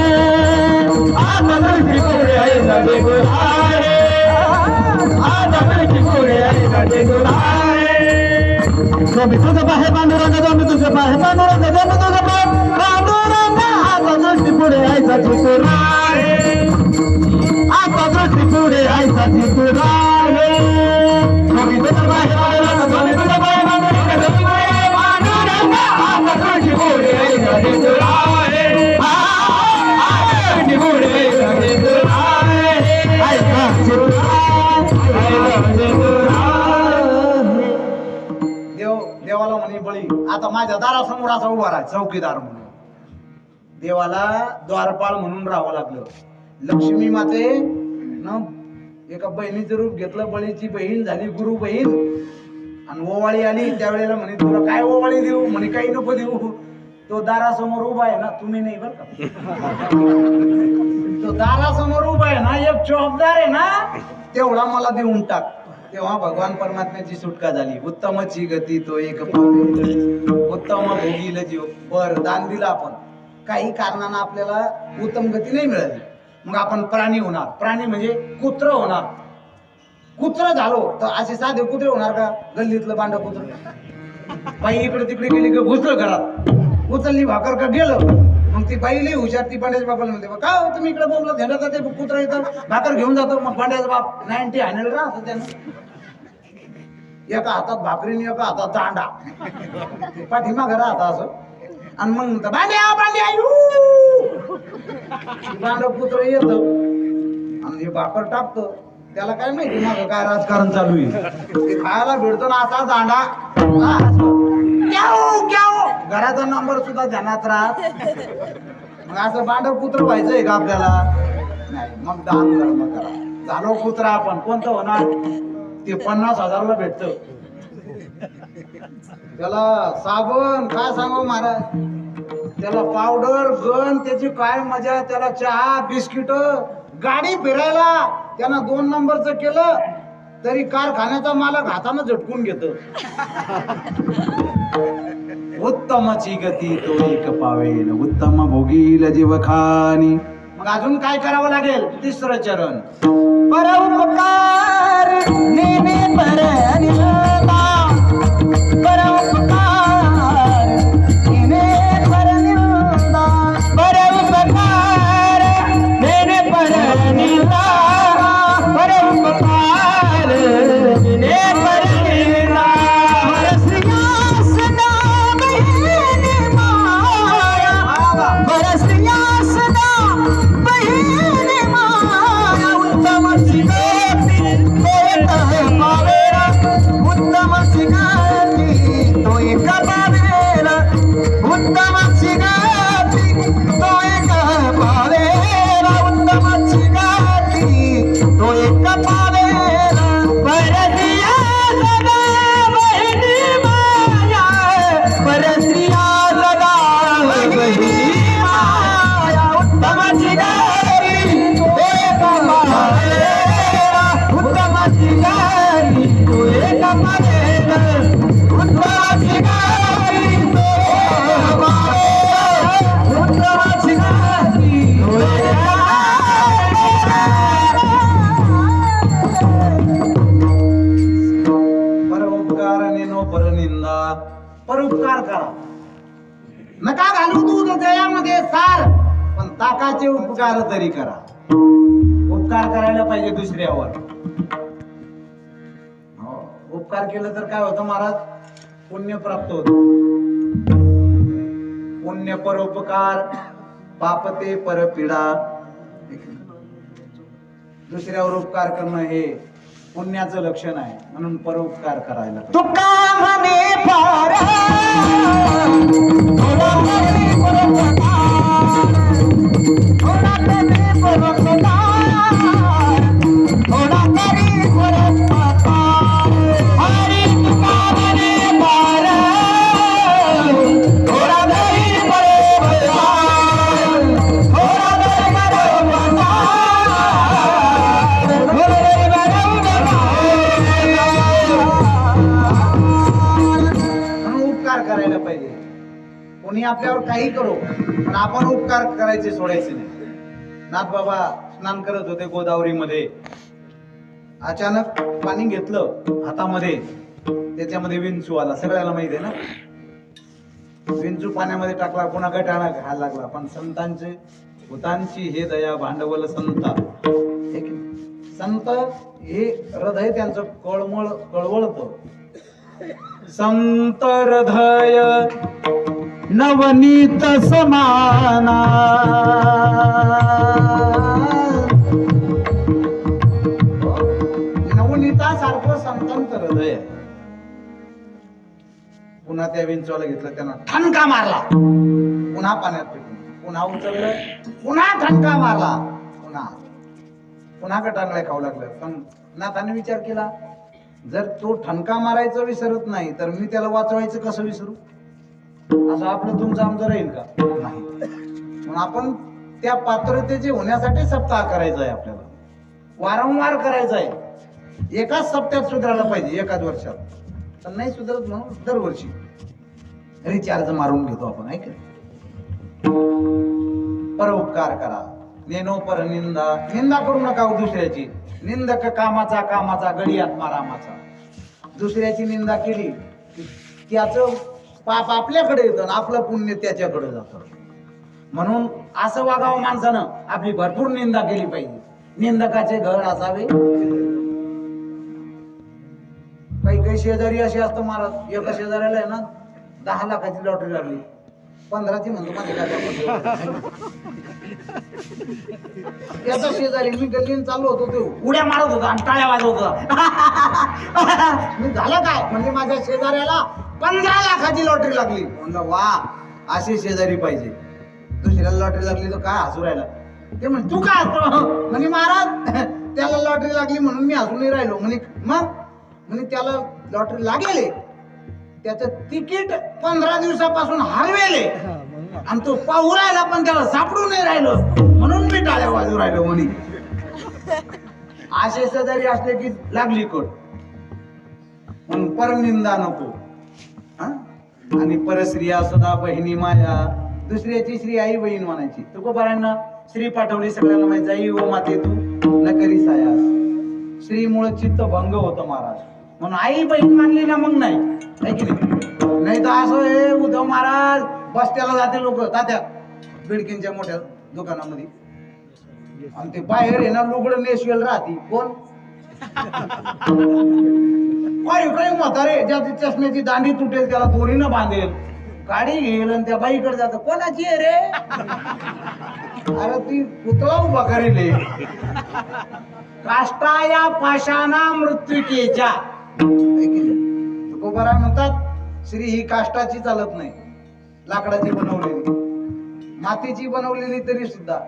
आता दृष्टी पुढे ऐसा चितुरा है, आता दृष्टी पुढे ऐसा चितुरा है. स्वामी तुझं बाहे पांडुरंग, स्वामी तुझं बाहे पांडुरंग, स्वामी तुझं बाहे पांडुरंग, आता दृष्टी पुढे ऐसा चितुरा है, आता दृष्टी पुढे ऐसा चितुरा है. स्वामी तुझं बाहे पांडुरंग, स्वामी तुझं बाहे पांडुरंग, स्वामी तुझं बाहे पांडुरंग, आता दृष्टी पुढे ऐसा चितुरा है, आता दृष्टी पुढे ऐसा चितुरा है, ऐसा चितुरा देवाला म्हणे बळी आता माझ्या दारासमोर असा उभा राहा चौकीदार म्हणून. देवाला द्वारपाळ म्हणून राहावं लागलं. लक्ष्मी माते न एका बहिणीचं रूप घेतलं. बळीची बहीण झाली गुरु बहीण. आणि ओवाळी आली त्यावेळेला म्हणे तुला काय ओवाळी देऊ, म्हणे काही नको देऊ. तो दारासमोर उभा आहे ना, तुम्ही नाही बरं का, तो दारासमोर उभा आहे ना, एक चौकदार आहे ना, तेवढा मला देऊन टाक. तेव्हा भगवान परमात्म्याची सुटका झाली. उत्तमची गती तो एक पावे, उत्तम भोगील जीव. बर दान दिलं आपण, काही कारणानं आपल्याला उत्तम गती नाही मिळाली, मग आपण प्राणी होणार. प्राणी म्हणजे कुत्र होणार. कुत्र झालो तर असे साधे कुत्रे होणार का? गल्लीतलं बांड कुत्र. बाई इकडे तिकडे गेली का घुसलं घरात, उचलली भाकर का गेलं. मग ती बाई लई हुशार, ती पांड्याच्या बापाला म्हणते का हो तुम्ही इकडे बोलला ध्यानात जाते, कुत्रा येतं भाकर घेऊन जातो. मग पांड्याचा बाप 90 हँडल का असं त्यानं, एका हातात भाकरीने एका हातात दांडा, पाठीमा घरा आता असं. आणि मग बांड्या बांड्या भांडपुत्र येत आणि हे भाकर टाकतो, त्याला काय माहिती माझं काय राजकारण चालू आहे. ते खायला भेटतो ना असा दांडा, हा, असं. क्याव, क्याव. घराचा नंबर सुद्धा ध्यानात राहत. मग असं भांडपुत्र व्हायचंय का आपल्याला? नाही. मग दान धर्म करा. झालो कुत्रा आपण, कोणतं होणार? ते 50,000ला भेटत. त्याला साबण काय सांगू महाराज, त्याला पावडर गन, त्याची काय मजा, त्याला चहा बिस्किट, गाडी फिरायला त्यानं 2 नंबरचं केलं तरी कारखान्याचा मालक हातानं झटकून घेत. उत्तमची गती तो एक पावेल, उत्तम भोगील जीवखानी. मग अजून काय करावं लागेल? 3रं चरण. परोपकार नेने परनिंदा, परोपकार नेने परनिंदा, परोपकार नेने परनिंदा, परोपकार नेने परनिंदा. बरसिया सदा बहिनी माया, बरसिया सदा बहिनी माया. उत्तम शिगती तो एक पावेला, उत्तम शिगती तो एक पावेला, उत्तम शिगती तो एक पावेला. परस्त्रिया सदा बहिनी माया, परस्त्रिया सदा बहिनी माया. उत्तम शिगती तो एक पावेला, उत्तम शिगती तो एक पावेला, उत्तम शिगती तो एक पावेला, उत्तम शिगती तो एक परोपकार नेनो परनिंदा. परोपकार करा, नका घालू दूध दयामध्ये सार, पण ताकाचे उपकार तरी करा. उपकार करायला पाहिजे दुसऱ्यावर. हो, उपकार केलं तर काय होतं महाराज? पुण्य प्राप्त होत. पुण्य परोपकार पापते परपीडा. दुसऱ्यावर उपकार करणं हे पुण्याचं लक्षण आहे, म्हणून परोपकार करायला पाहिजे. तुका म्हणे पारा, थोडा करी परोपकार, थोडा करी परोपकार, थोडा करी परोपकार. हरी तुका म्हणे पारा, थोडा करी परोपकार, थोडा करी परोपकार, थोडा करी म्हणून उपकार करायला पाहिजे. कोणी आपल्यावर काही करो, पण आपण उपकार करायचे सोडायचे नाही. नाथ बाबा स्नान करत होते गोदावरीमध्ये. अचानक पाणी घेतलं हातामध्ये, त्याच्यामध्ये विंचू आला. सगळ्याला माहिती आहे ना, विंचू पाण्यामध्ये टाकला, पुन्हा गटाला घायला लागला. पण संतांचे भूतांची हे दया भांडवल संता. हे की नाही? संत हे हृदय त्यांचं कळवळत. संत हृदय नवनीत समाना, नवनीतासारखं संतांचं हृदय. पुन्हा त्या विंचवाला घेतलं, त्यांना ठणका मारला, पुन्हा पाण्यात फेकून, पुन्हा उचललं, पुन्हा ठणका मारला, पुन्हा टांगल्या खाऊ लागलं. पण नाथाने विचार केला, जर तो ठणका मारायचं विसरत नाही तर मी त्याला वाचवायचं कसं विसरू? असं आपलं तुमचं आमचं राहील का? नाही. म्हणून आपण त्या पात्रतेचे होण्यासाठी सप्ताह करायचा आहे. आपल्याला वारंवार करायचा आहे. एकाच सप्त्यात सुधारला पाहिजे, एकाच वर्षात. पण नाही सुधारत म्हणून दरवर्षी रिचार्ज मारून घेतो आपण. ऐक, परोपकार करा. नेनो पर निंदा. निंदा करू नका दुसऱ्याची. निंदक कामाचा गडियात मारामाचा. दुसऱ्याची निंदा केली त्याचं पाप आपल्याकडे येतं आणि आपलं पुण्य त्याच्याकडे जातं. म्हणून असं वागावं माणसानं. आपली भरपूर निंदा केली पाहिजे. निंदकाचे घर असावे. काही शेजारी असे असतो महाराज, एका शेजाऱ्याला आहे ना 10 लाखाची लॉटरी लागली. 15ची म्हणतो माझे काय त्याचा शेजारी मी गल्लीन चालू होतो ते उड्या मारत होता आणि टाळ्या वाजवत होता. मी झालं काय म्हणजे माझ्या शेजाऱ्याला 15 लाखाची लॉटरी लागली. म्हणलं वा असे शेजारी पाहिजे. दुसऱ्याला लॉटरी लागली तर काय हसू राहिला. ते म्हणे तू काय हसतो म्हणे महाराज त्याला लॉटरी लागली म्हणून मी हसून नाही राहिलो. म्हणे मग म्हणे त्याला लॉटरी लागेल त्याचं तिकीट 15 दिवसापासून हरवेले आणि तो पाहू राहिला पण त्याला सापडू नाही राहिलो म्हणून मी टाळ्या वाजू राहिलो म्हणे. असे शेजारी असले की लागली कोट म्हणून परनिंदा नको. आणि परस्त्रिया सदा बहिणी माया. दुसऱ्याची श्री आई बहीण म्हणायची. तुकोबारांना श्री पाठवली सगळ्यांना माहिती जाई ओ माते तू नकरी सायास. श्रीमुळे चित्त भंग होतं महाराज म्हणून आई बहीण मानली ना मग नाही है की नाही तर असं हे उद्धव महाराज बस्त्याला जाते लोक तात्या बिडकींच्या मोठ्या दुकानामध्ये आणि ते बाहेर आहे ना लुगडं नेसवेल राहते कोण काही म्हातारे ज्याची चष्म्याची दांडी तुटेल त्याला दोरीनं बांधेल गाडी घेईल आणि त्या बाईकडे जात कोणाची आहे रे. अरे ती पुतळा उभा करेल. काष्टा या पाषाणा मृत्युकेच्या तुकोबारा म्हणतात श्री ही काष्टाची चालत नाही लाकडाची बनवलेली मातीची बनवलेली तरी सुद्धा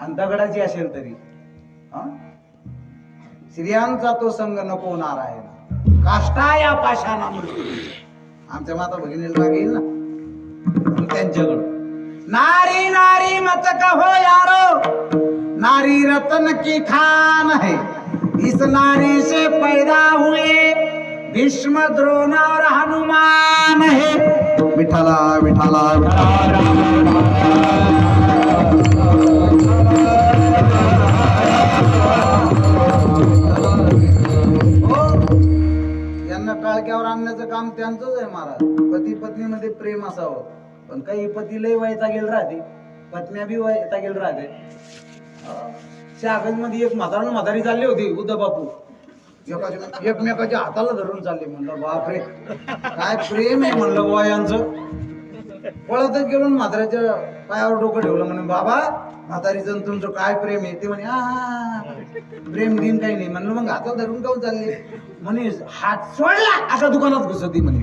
आणि दगडाची असेल तरी स्त्रियांचा तो संग नको नारायण. काष्टा या पाषाणा मृत्यू. आमच्या माता भगिनीला राग येईल ना त्यांच्याकडं. नारी नारी मत कहो यारो नारी रतन की खान है. इस नारी से पैदा हुए भीष्म द्रोण और हनुमान है. विठला विठला यांना टाळक्यावर आणण्याचं काम त्यांचंच आहे महाराज. पती पत्नीमध्ये प्रेम असावं पण काही पती लय वैतागेल राहते पत्न्या बी वैतागेल राहते. शागज मध्ये एक म्हातारी चालली होती उद्धव बापू एकमेकाच्या हाताला धरून चालले. म्हणलं बापरे काय प्रेम आहे म्हणलं बुवा यांचं. पळतच गेलो म्हाताऱ्याच्या पायावर डोकं ठेवलं म्हणे बाबा म्हातारीचं तुमचं काय प्रेम आहे. ते म्हणे हा प्रेम दिन काही नाही. म्हणलं मग हातात धरून काऊन चालले. म्हणे हात सोडला अशा दुकानात घुसती म्हणे.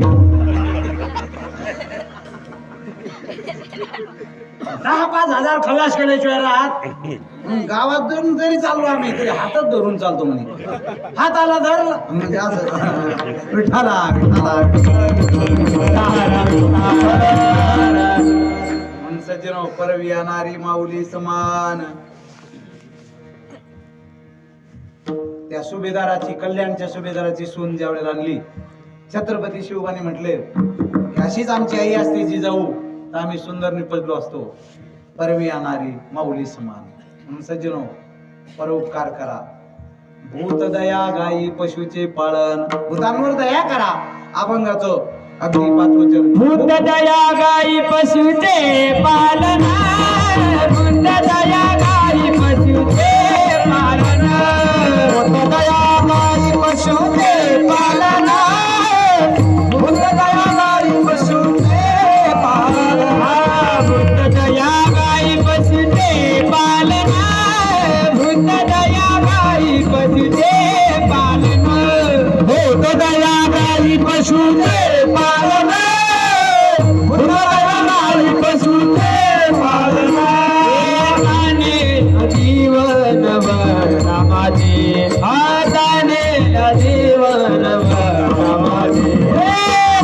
10,000-5,000 खलास केल्याशिवाय राहत गावात धरून जरी चाललो आम्ही तरी हातात धरून चालतो म्हणे. हाताला धरला म्हणजे असं विठाला सज्जनो परवी येणारी माऊली समान. त्या सुभेदाराची कल्याणच्या सुभेदाराची सून ज्या वेळेला आणली छत्रपती शिवबाने म्हटले अशीच आमची आई असते जी जाऊ तर आम्ही सुंदर निपजलो असतो. परवी येणारी माऊली समान. सज्जनो परोपकार करा. भूत दया गायी पशुचे पालन. भूतांवर दया करा. अभंगाचं अगदी 5 वचन. भूत दया गाई पशुचे पालन. भूत दया गाई पशुचे पालन. भूत दया गाई पशुचे पालन. भूत दया गाई पशुचे पालन. भूत दया गाई पशुचे पालन. भूत दया गाई पशुचे पालन. भूत दया गाई पशुचे पालन. भूत दया गाई पशुचे पालन. हाताने जीवन नामाचे. हाताने जीवन नामाचे.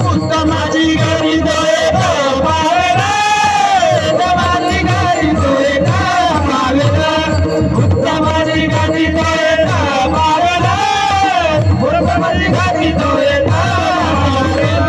भूत माझी घरी दोय पावेला. माझी घरी दोय पावेला. भूत माझी घरी दोय पावेला. भूत माझी घरी दोय पावेला.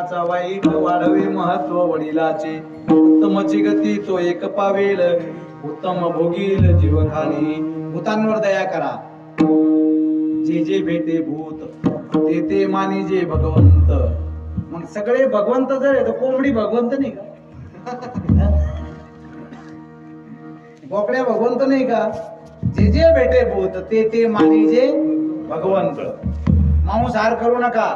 जीवनाचा वाईट वाढवे महत्व वडिलाचे उत्तमची गती तो एक पावेल उत्तम भोगील जीवखानी भूतांवर दया करा जे जे भेटे भूत ते ते मानी जे भगवंत मग सगळे भगवंत जर आहे तर कोंबडी भगवंत नाही का बोकड्या भगवंत नाही का जे जे भेटे भूत ते ते मानी जे भगवंत मांसाहार करू नका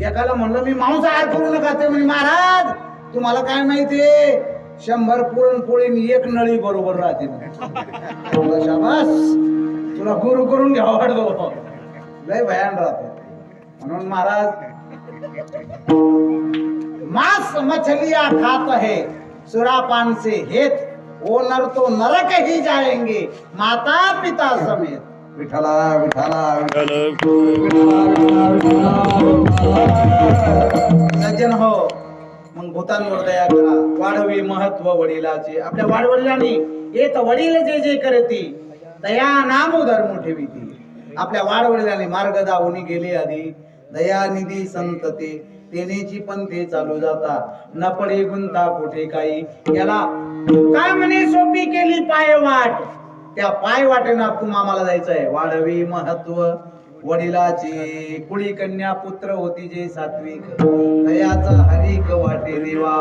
एकाला म्हणलं मी मांसाहार करू नका ते म्हणे महाराज तुम्हाला काय माहितीये 100 पुरणपोळी आणि 1 नळी बरोबर राहते म्हणलं, शाबास तुला गुरु करून घ्यावा वाटतो लय भयान राहतो म्हणून महाराज मांस मछलियां खात है सुरापान से हेत वो नर तो नरक ही जाएंगे माता पिता समेत विठला विठला सज्जन हो मग भूतांवर दया करा वाढवी महत्व वडिलाचे आपल्या वाडवडिलांनी येत वडील जे जे करती दया नाम धर्म ठेविती आपल्या वाडवडिलांनी मार्ग दावून गेले आधी दयानिधी संत ते तेनेची पण ते चालू जाता न पडे गुंता कुठे काही याला काय म्हणे सोपी केली पायवाट त्या पायवाटेनं आम्हाला जायचंय वाढवी महत्व वडिलाची कुळी कन्या पुत्र होती जे सात्विक दयाचा हरिक वाटे देवा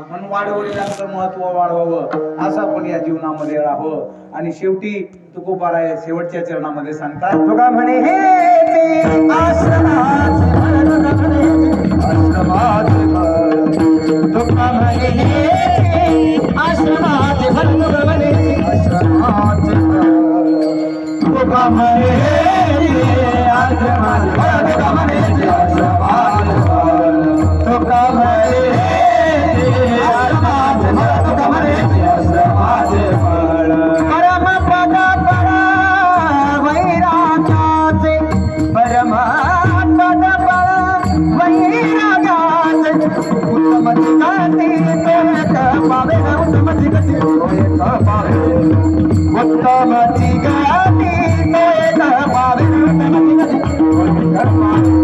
म्हणून वाडवडिलांचं महत्व वाढवावं असं आपण या जीवनामध्ये राहावं आणि शेवटी तुकोबाराय शेवटच्या चरणामध्ये सांगतात तुका म्हणे हे आश्रमात तुका म्हणे आश्रमात तुका म्हणे परम पद पर वैराग्याचे परम पद पर वैराग्याचे उत्तम गती उत्तम गती